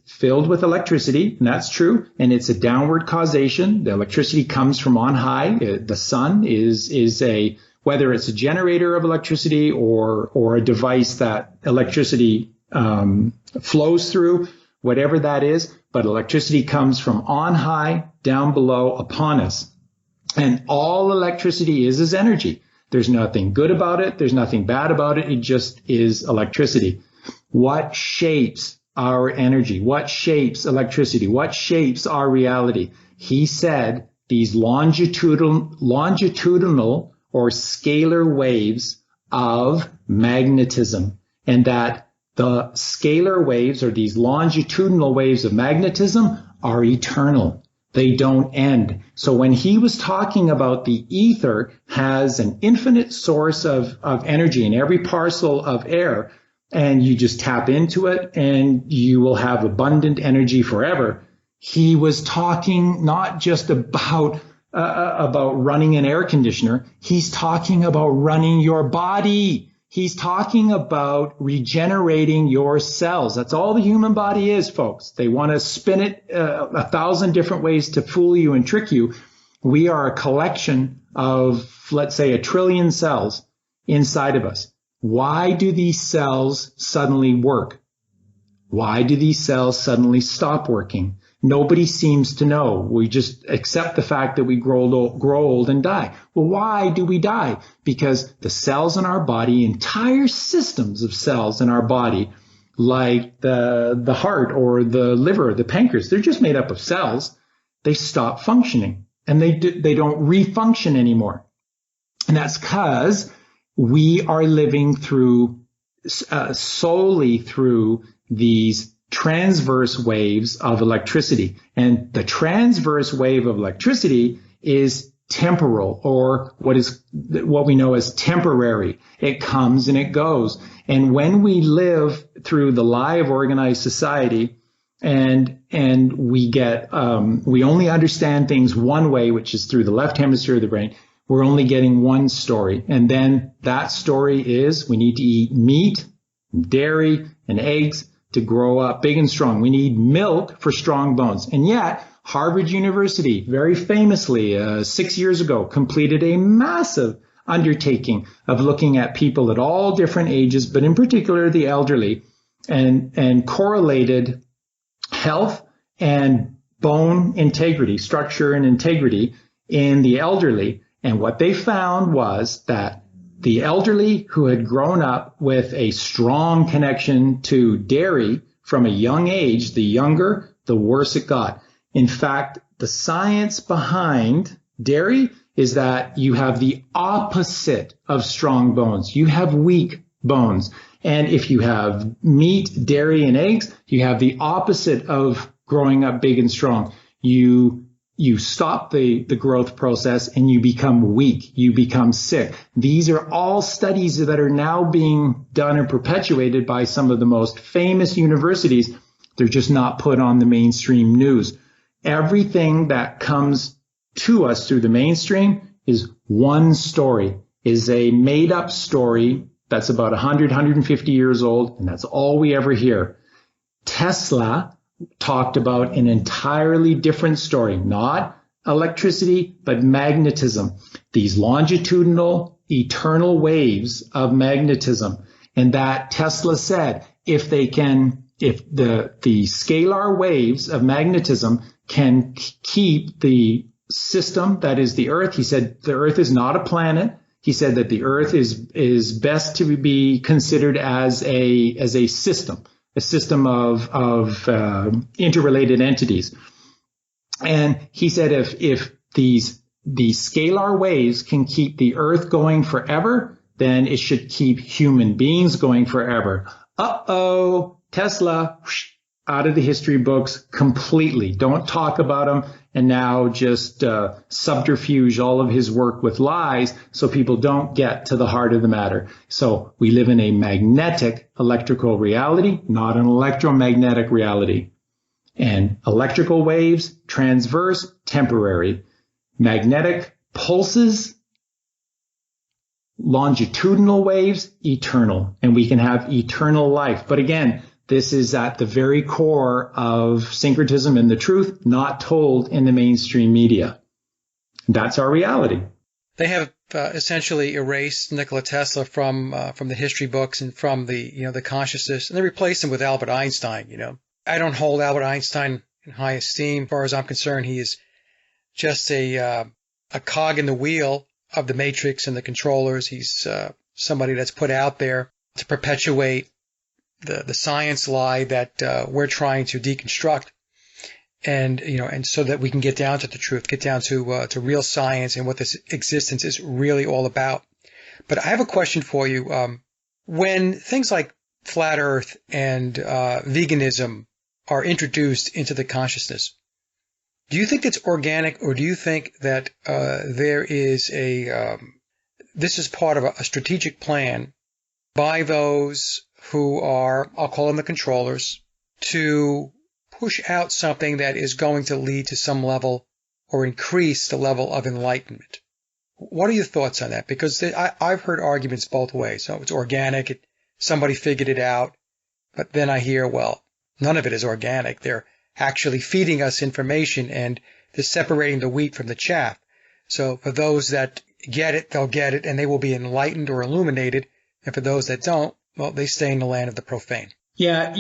filled with electricity, and that's true, and it's a downward causation. The electricity comes from on high. The sun is whether it's a generator of electricity or a device that electricity flows through, whatever that is, but electricity comes from on high, down below, upon us. And all electricity is energy. There's nothing good about it. There's nothing bad about it. It just is electricity. What shapes our energy? What shapes electricity? What shapes our reality? He said these longitudinal or scalar waves of magnetism, and that the scalar waves or these longitudinal waves of magnetism are eternal. They don't end. So when he was talking about the ether has an infinite source of energy in every parcel of air, and you just tap into it and you will have abundant energy forever. He was talking not just about running an air conditioner. He's talking about running your body. He's talking about regenerating your cells. That's all the human body is, folks. They want to spin it 1,000 different ways to fool you and trick you. We are a collection of, let's say, 1 trillion cells inside of us. Why do these cells suddenly work? Why do these cells suddenly stop working? Nobody seems to know. We just accept the fact that we grow old and die. Well, why do we die? Because the cells in our body, entire systems of cells in our body, like the heart or the liver, the pancreas, they're just made up of cells. they stop functioning and they don't refunction anymore. And that's because we are living through solely through these transverse waves of electricity. And the transverse wave of electricity is temporal, or what we know as temporary. It comes and it goes. And when we live through the lie of organized society, and we only understand things one way, which is through the left hemisphere of the brain, we're only getting one story. And then that story is we need to eat meat, dairy, and eggs to grow up big and strong. We need milk for strong bones. And yet, Harvard University, very famously, 6 years ago, completed a massive undertaking of looking at people at all different ages, but in particular the elderly, and correlated health and bone integrity, structure and integrity in the elderly. And what they found was that the elderly who had grown up with a strong connection to dairy from a young age, the younger, the worse it got. In fact, the science behind dairy is that you have the opposite of strong bones. You have weak bones. And if you have meat, dairy, and eggs, you have the opposite of growing up big and strong. You stop the growth process and you become weak. You become sick. These are all studies that are now being done and perpetuated by some of the most famous universities. They're just not put on the mainstream news. Everything that comes to us through the mainstream is one story, is a made up story that's about 100, 150 years old, and that's all we ever hear. Tesla talked about an entirely different story, not electricity, but magnetism, these longitudinal, eternal waves of magnetism. And that Tesla said, if the scalar waves of magnetism can keep the system that is the Earth, he said the Earth is not a planet. He said that the Earth is best to be considered as a system of interrelated entities. And he said if these scalar waves can keep the Earth going forever, then it should keep human beings going forever. Tesla, out of the history books completely. Don't talk about him, and now just subterfuge all of his work with lies so people don't get to the heart of the matter. So we live in a magnetic electrical reality, not an electromagnetic reality. And electrical waves, transverse, temporary. Magnetic pulses, longitudinal waves, eternal. And we can have eternal life. But again, this is at the very core of syncretism and the truth, not told in the mainstream media. That's our reality. They have essentially erased Nikola Tesla from the history books and from the consciousness, and they replaced him with Albert Einstein. I don't hold Albert Einstein in high esteem. As far as I'm concerned, he is just a cog in the wheel of the matrix and the controllers. He's somebody that's put out there to perpetuate the science lie that we're trying to deconstruct, and so that we can get down to the truth, get down to real science and what this existence is really all about. But I have a question for you. When things like flat Earth and veganism are introduced into the consciousness, do you think it's organic, or do you think that there is this is part of a strategic plan by those who are, I'll call them the controllers, to push out something that is going to lead to some level or increase the level of enlightenment? What are your thoughts on that? Because I've heard arguments both ways. So it's organic, somebody figured it out, but then I hear, well, none of it is organic. They're actually feeding us information, and they're separating the wheat from the chaff. So for those that get it, they'll get it, and they will be enlightened or illuminated. And for those that don't, well, they stay in the land of the profane. Yeah,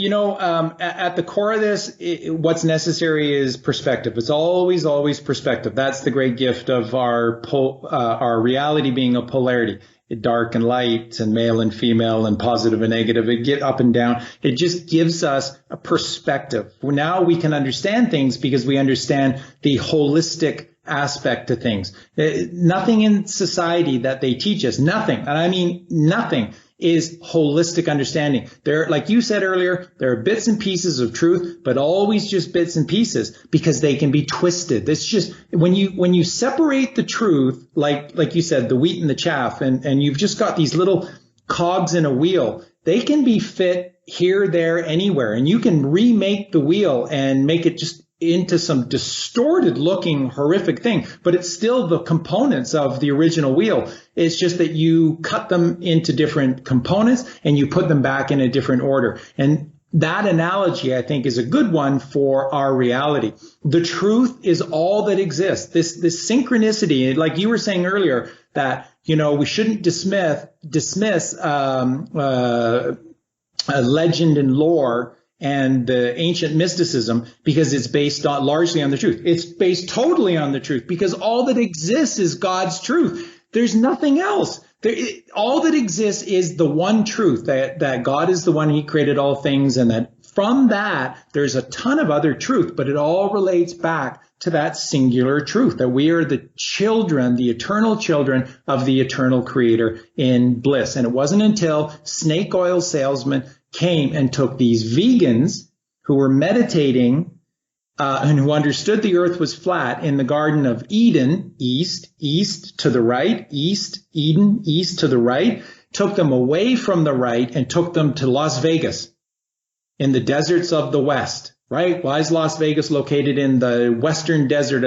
at the core of this, what's necessary is perspective. It's always, always perspective. That's the great gift of our reality being a polarity, dark and light, and male and female, and positive and negative. It get up and down. It just gives us a perspective. Now we can understand things because we understand the holistic aspect to things. Nothing in society that they teach us, nothing, and I mean nothing, is holistic understanding. There, like you said earlier, there are bits and pieces of truth, but always just bits and pieces because they can be twisted. It's just when you separate the truth, like you said, the wheat and the chaff, and you've just got these little cogs in a wheel, they can be fit here, there, anywhere, and you can remake the wheel and make it just into some distorted looking horrific thing, but it's still the components of the original wheel. It's just that you cut them into different components and you put them back in a different order. And that analogy, I think, is a good one for our reality. The truth is all that exists. This synchronicity, like you were saying earlier, that, we shouldn't dismiss legend and lore and the ancient mysticism because it's based largely on the truth. It's based totally on the truth because all that exists is God's truth. There's nothing else. All that exists is the one truth, that God is the one, he created all things, and that from that there's a ton of other truth, but it all relates back to that singular truth, that we are the children, the eternal children of the eternal creator in bliss. And it wasn't until snake oil salesmen came and took these vegans who were meditating and who understood the earth was flat in the Garden of Eden, east to the right, Eden, east to the right, took them away from the right and took them to Las Vegas in the deserts of the West, right? Why is Las Vegas located in the western desert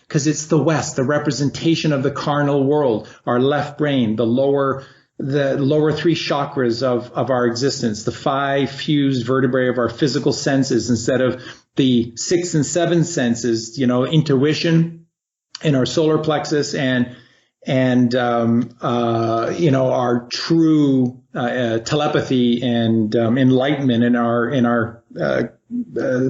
because it's the West, the representation of the carnal world, our left brain, the lower three chakras of our existence, the 5 fused vertebrae of our physical senses instead of the 6 and 7 senses, intuition in our solar plexus and our true telepathy and enlightenment in our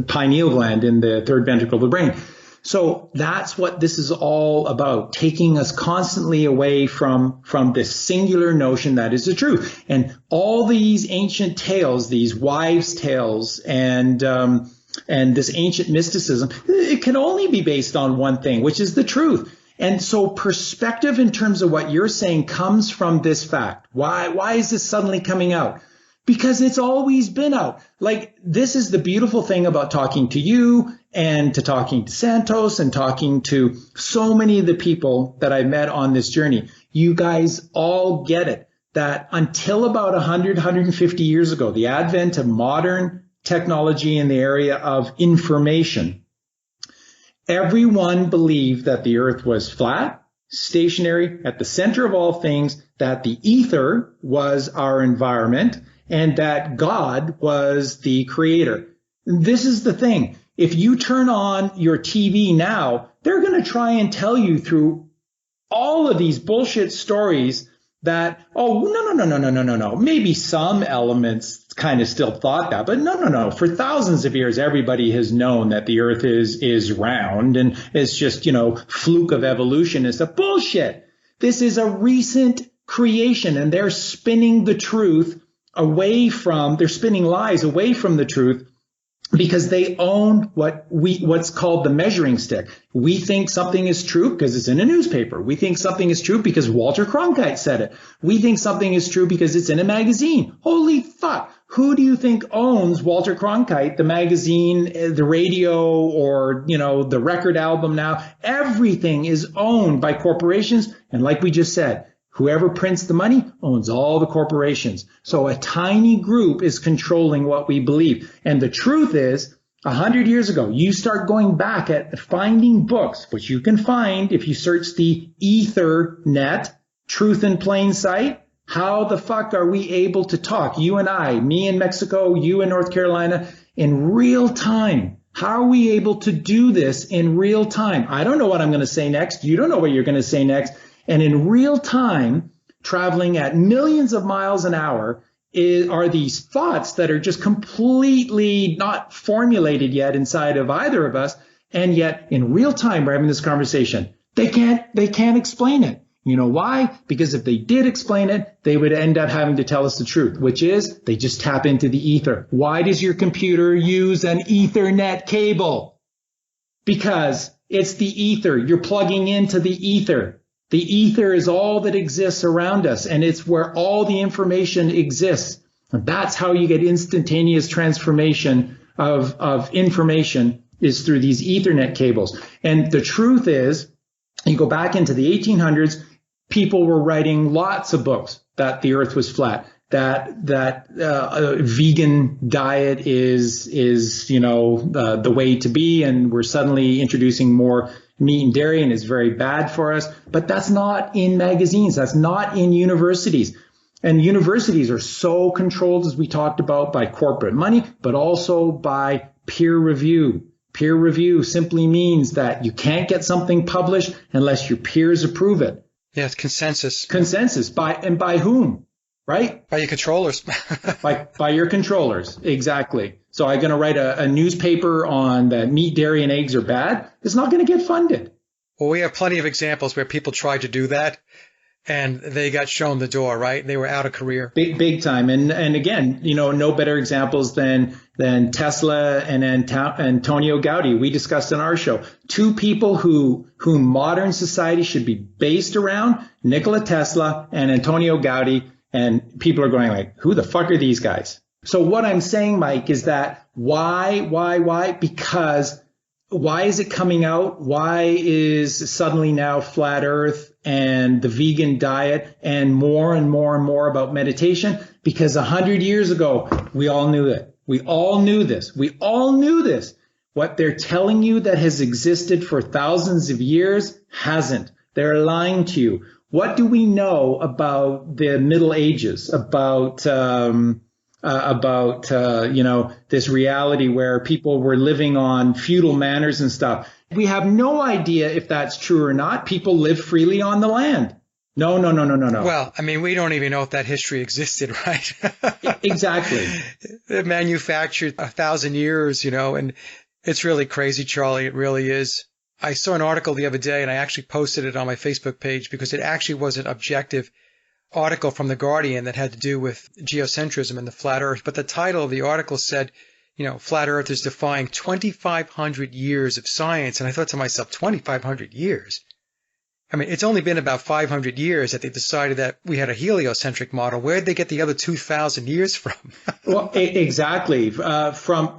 pineal gland in the third ventricle of the brain. So that's what this is all about, taking us constantly away from this singular notion that is the truth. And all these ancient tales, these wives' tales, and this ancient mysticism, it can only be based on one thing, which is the truth. And so perspective in terms of what you're saying comes from this fact. Why is this suddenly coming out? Because it's always been out. Like, this is the beautiful thing about talking to you and to talking to Santos and talking to so many of the people that I've met on this journey. You guys all get it, that until about 100, 150 years ago, the advent of modern technology in the area of information, everyone believed that the earth was flat, stationary, at the center of all things, that the ether was our environment, and that God was the creator. This is the thing. If you turn on your TV now, they're going to try and tell you through all of these bullshit stories that, no. Maybe some elements kind of still thought that, but no. For thousands of years, everybody has known that the earth is round and it's just, fluke of evolution and stuff. Bullshit. This is a recent creation, and they're spinning the truth they're spinning lies away from the truth because they own what's called the measuring stick. We think something is true because it's in a newspaper. We think something is true because Walter Cronkite said it. We think something is true because it's in a magazine. Holy fuck. Who do you think owns Walter Cronkite, the magazine, the radio, or, the record album now? Everything is owned by corporations. And like we just said, whoever prints the money owns all the corporations. So a tiny group is controlling what we believe. And the truth is, 100 years ago, you start going back at finding books, which you can find if you search the Ethernet, truth in plain sight. How the fuck are we able to talk, you and I, me in Mexico, you in North Carolina, in real time? How are we able to do this in real time? I don't know what I'm going to say next. You don't know what you're going to say next. And in real time, traveling at millions of miles an hour, are these thoughts that are just completely not formulated yet inside of either of us. And yet in real time, we're having this conversation. They can't explain it. You know why? Because if they did explain it, they would end up having to tell us the truth, which is they just tap into the ether. Why does your computer use an Ethernet cable? Because it's the ether. You're plugging into the ether. The ether is all that exists around us, and it's where all the information exists. And that's how you get instantaneous transformation of information, is through these Ethernet cables. And the truth is, you go back into the 1800s, people were writing lots of books that the earth was flat, that a vegan diet is the way to be, and we're suddenly introducing more meat and dairy and is very bad for us. But that's not in magazines. That's not in universities. And universities are so controlled, as we talked about, by corporate money, but also by peer review. Peer review simply means that you can't get something published unless your peers approve it. Yeah, it's consensus. Consensus. By whom? Right? By your controllers. by your controllers. Exactly. So I'm going to write a newspaper on that meat, dairy, and eggs are bad. It's not going to get funded. Well, we have plenty of examples where people tried to do that and they got shown the door, right? They were out of career. Big time. And again, no better examples than Tesla and Antonio Gaudi. We discussed in our show, two people who modern society should be based around, Nikola Tesla and Antonio Gaudi. And people are going like, who the fuck are these guys? So what I'm saying, Mike, is that why? Because why is it coming out? Why is suddenly now flat earth and the vegan diet and more about meditation? Because 100 years ago, we all knew it. We all knew this. What they're telling you that has existed for thousands of years hasn't. They're lying to you. What do we know about the Middle Ages, about this reality where people were living on feudal manners and stuff? We have no idea if that's true or not. People live freely on the land. No. Well, I mean, we don't even know if that history existed, right? Exactly. It manufactured 1,000 years, and it's really crazy, Charlie. It really is. I saw an article the other day, and I actually posted it on my Facebook page because it actually was an objective article from The Guardian that had to do with geocentrism and the flat earth. But the title of the article said, flat earth is defying 2,500 years of science. And I thought to myself, 2,500 years? I mean, it's only been about 500 years that they decided that we had a heliocentric model. Where did they get the other 2,000 years from? Well, exactly. From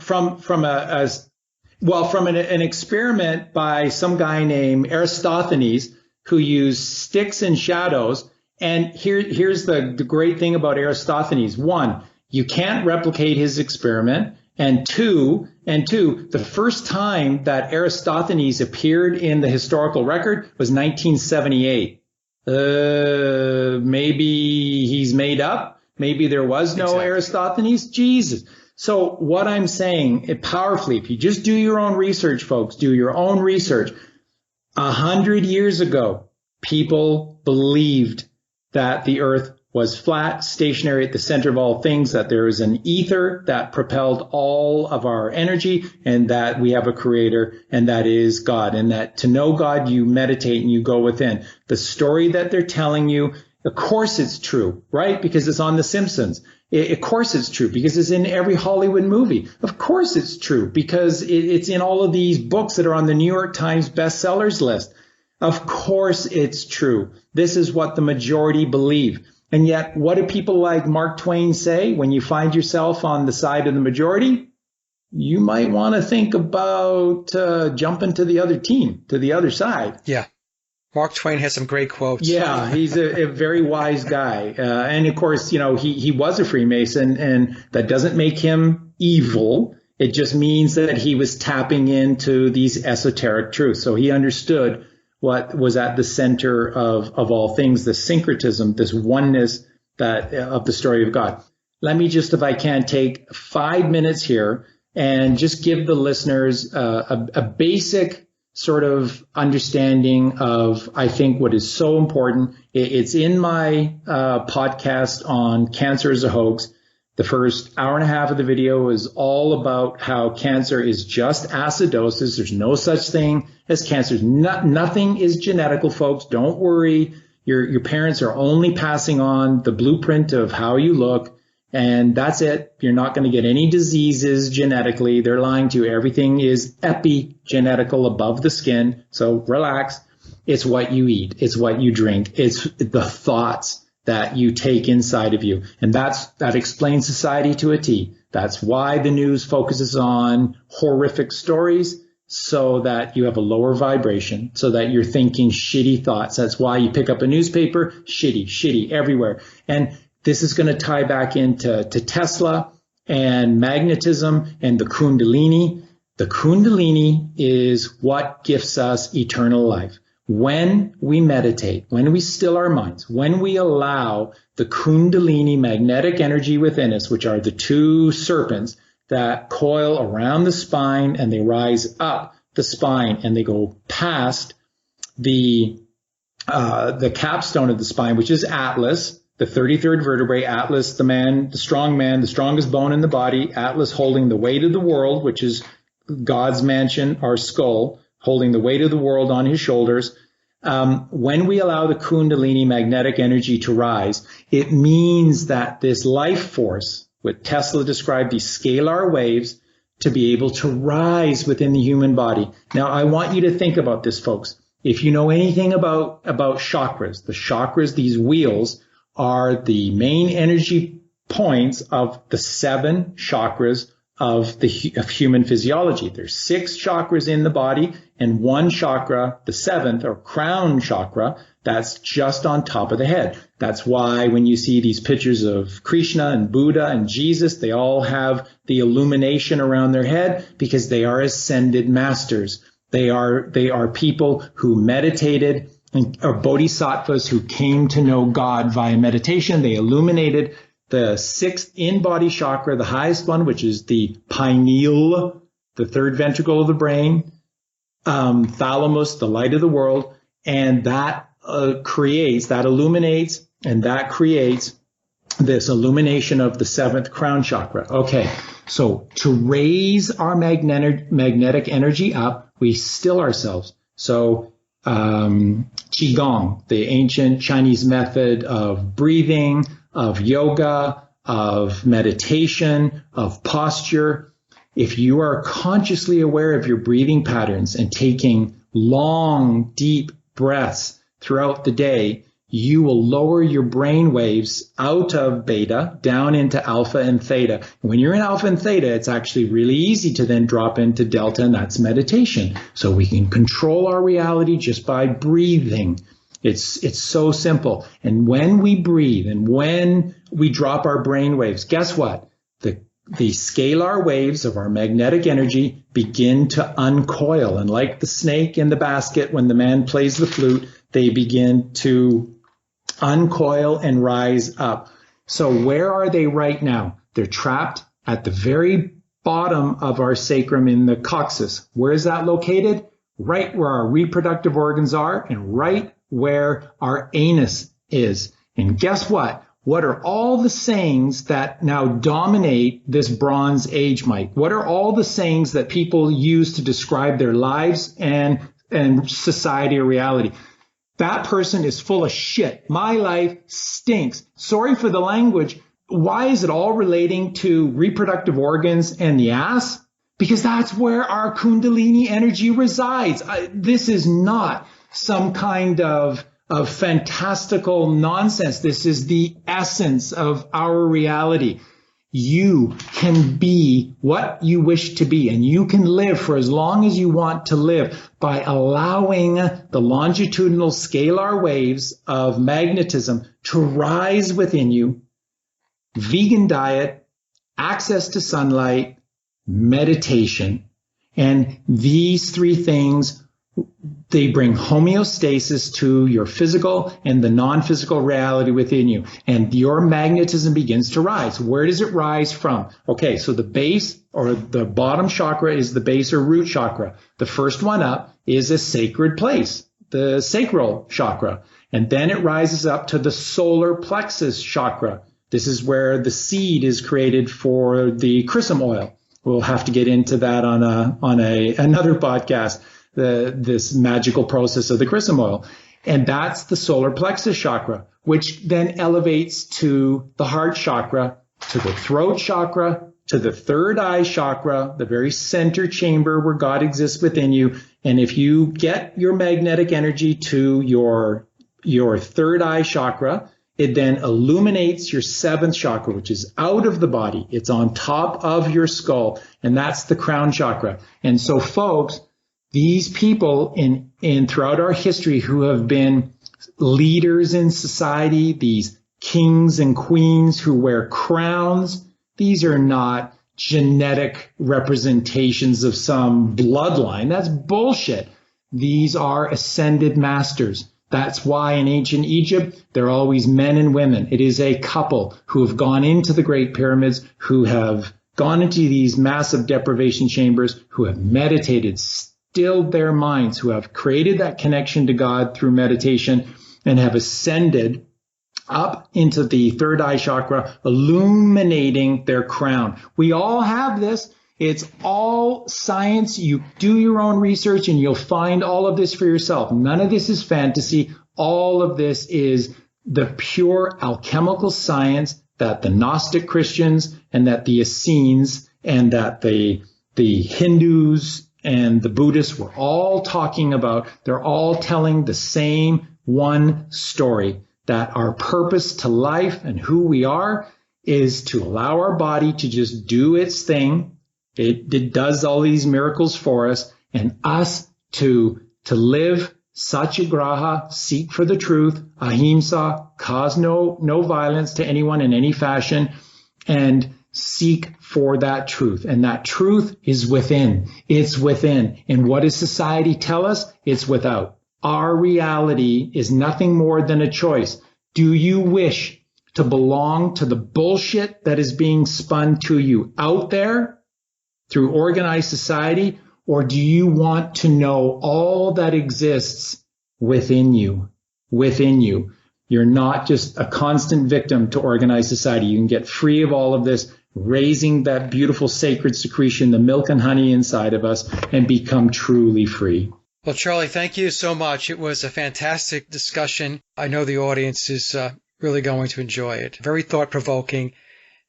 an experiment by some guy named Aristophanes, who used sticks and shadows. And here's the great thing about Aristophanes. One, you can't replicate his experiment. And two, the first time that Aristophanes appeared in the historical record was 1978. Maybe he's made up. Maybe there was no exactly. Aristophanes. Jesus. So what I'm saying, powerfully, if you just do your own research, folks, do your own research. 100 years ago, people believed that the earth was flat, stationary at the center of all things, that there is an ether that propelled all of our energy, and that we have a creator, and that is God, and that to know God, you meditate and you go within. The story that they're telling you, of course it's true, right? Because it's on The Simpsons. Of course it's true because it's in every Hollywood movie. Of course it's true because it's in all of these books that are on the New York Times bestsellers list. Of course it's true. This is what the majority believe. And yet, what do people like Mark Twain say? When you find yourself on the side of the majority, you might want to think about jumping to the other team, to the other side. Yeah. Mark Twain has some great quotes. Yeah, he's a very wise guy. And of course, he was a Freemason, and that doesn't make him evil. It just means that he was tapping into these esoteric truths. So he understood what was at the center of all things, the syncretism, this oneness of the story of God. Let me just, if I can, take 5 minutes here and just give the listeners a basic sort of understanding of, I think, what is so important. It's in my podcast on Cancer as a Hoax. The first hour and a half of the video is all about how cancer is just acidosis. There's no such thing as cancer. Nothing is genetical, folks. Don't worry. Your parents are only passing on the blueprint of how you look, and that's it. You're not going to get any diseases genetically. They're lying to you. Everything is epigenetical above the skin, so relax. It's what you eat. It's what you drink. It's the thoughts that you take inside of you, and that explains society to a T. That's why the news focuses on horrific stories, so that you have a lower vibration, so that you're thinking shitty thoughts. That's why you pick up a newspaper, shitty everywhere. And this is going to tie back into Tesla and magnetism and the Kundalini. The Kundalini is what gifts us eternal life. When we meditate, when we still our minds, when we allow the Kundalini magnetic energy within us, which are the two serpents that coil around the spine and they rise up the spine and they go past the capstone of the spine, which is Atlas, the 33rd vertebrae. Atlas, the strong man, the strongest bone in the body. Atlas holding the weight of the world, which is God's mansion, our skull, holding the weight of the world on his shoulders. When we allow the Kundalini magnetic energy to rise, it means that this life force, what Tesla described, these scalar waves, to be able to rise within the human body. Now, I want you to think about this, folks. If you know anything about chakras, the chakras, these wheels, are the main energy points of the 7 chakras of human physiology. There's 6 chakras in the body, and 1 chakra, the 7th, or crown chakra, that's just on top of the head. That's why when you see these pictures of Krishna and Buddha and Jesus, they all have the illumination around their head, because they are ascended masters. They are people who meditated, or bodhisattvas who came to know God via meditation. They illuminated the 6th in-body chakra, the highest one, which is the pineal, the 3rd ventricle of the brain, thalamus, the light of the world, and that illuminates, and that creates this illumination of the 7th crown chakra. Okay, so to raise our magnetic energy up, we still ourselves. So Qigong, the ancient Chinese method of breathing, of yoga, of meditation, of posture. If you are consciously aware of your breathing patterns and taking long, deep breaths throughout the day, you will lower your brain waves out of beta down into alpha and theta. When you're in alpha and theta, it's actually really easy to then drop into delta, and that's meditation. So we can control our reality just by breathing. It's so simple. And when we breathe and when we drop our brain waves, guess what? The scalar waves of our magnetic energy begin to uncoil. And like the snake in the basket, when the man plays the flute, they begin to uncoil and rise up. So where are they right now? They're trapped at the very bottom of our sacrum in the coccyx. Where is that located? Right where our reproductive organs are, and right where our anus is. And guess what? What are all the sayings that now dominate this Bronze Age, Mike? What are all the sayings that people use to describe their lives and society or reality? That person is full of shit. My life stinks. Sorry for the language. Why is it all relating to reproductive organs and the ass? Because that's where our Kundalini energy resides. This is not some kind of fantastical nonsense. This is the essence of our reality. You can be what you wish to be, and you can live for as long as you want to live by allowing the longitudinal scalar waves of magnetism to rise within you. Vegan diet, access to sunlight, meditation. And these 3 things, they bring homeostasis to your physical and the non-physical reality within you. And your magnetism begins to rise. Where does it rise from? Okay, so the base or the bottom chakra is the base or root chakra. The first one up is a sacred place, the sacral chakra. And then it rises up to the solar plexus chakra, This is where the seed is created for the chrism oil. We'll have to get into that on another podcast, this magical process of the chrism oil. And that's the solar plexus chakra, which then elevates to the heart chakra, to the throat chakra, to the third eye chakra, the very center chamber where God exists within you. And if you get your magnetic energy to your third eye chakra, it then illuminates your seventh chakra, which is out of the body. It's on top of your skull, and that's the crown chakra. And so, folks, these people in throughout our history who have been leaders in society, these kings and queens who wear crowns, these are not genetic representations of some bloodline. That's bullshit. These are ascended masters. That's why in ancient Egypt, they're always men and women. It is a couple who have gone into the Great Pyramids, who have gone into these massive deprivation chambers, who have meditated, stilled their minds, who have created that connection to God through meditation and have ascended up into the third eye chakra, illuminating their crown. We all have this. It's all science. You do your own research and you'll find all of this for yourself. None of this is fantasy. All of this is the pure alchemical science that the Gnostic Christians and that the Essenes and that the Hindus and the Buddhists were all talking about. They're all telling the same one story, that our purpose to life and who we are is to allow our body to just do its thing. It does all these miracles for us, and us to live satyagraha, seek for the truth, ahimsa, cause no violence to anyone in any fashion, and seek for that truth. And that truth is within. It's within. And what does society tell us? It's without. Our reality is nothing more than a choice. Do you wish to belong to the bullshit that is being spun to you out there through organized society, or do you want to know all that exists within you? Within you. You're not just a constant victim to organized society. You can get free of all of this, raising that beautiful sacred secretion, the milk and honey inside of us, and become truly free. Well, Charlie, thank you so much. It was a fantastic discussion. I know the audience is really going to enjoy it. Very thought-provoking.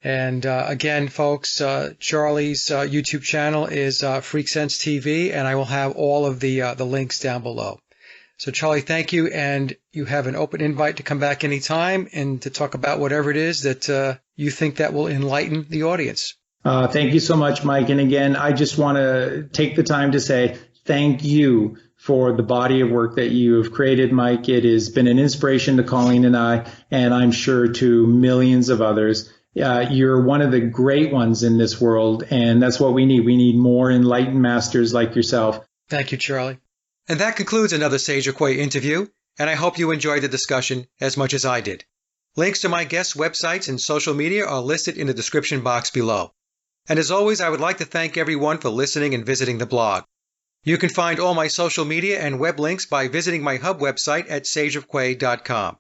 And again, folks, Charlie's YouTube channel is Freak Sense TV, and I will have all of the links down below. So, Charlie, thank you, and you have an open invite to come back anytime and to talk about whatever it is that you think that will enlighten the audience. Thank you so much, Mike. And again, I just want to take the time to say thank you for the body of work that you have created, Mike. It has been an inspiration to Colleen and I, and I'm sure to millions of others. You're one of the great ones in this world, and that's what we need. We need more enlightened masters like yourself. Thank you, Charlie. And that concludes another Sage of Quay interview, and I hope you enjoyed the discussion as much as I did. Links to my guests' websites and social media are listed in the description box below. And as always, I would like to thank everyone for listening and visiting the blog. You can find all my social media and web links by visiting my hub website at sageofquay.com.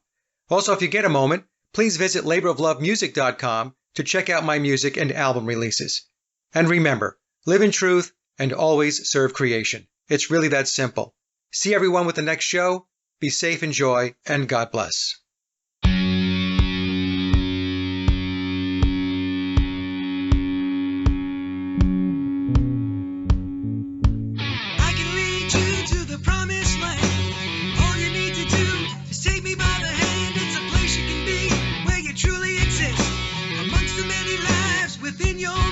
Also, if you get a moment, please visit laboroflovemusic.com to check out my music and album releases. And remember, live in truth and always serve creation. It's really that simple. See everyone with the next show. Be safe, enjoy, and God bless. Within your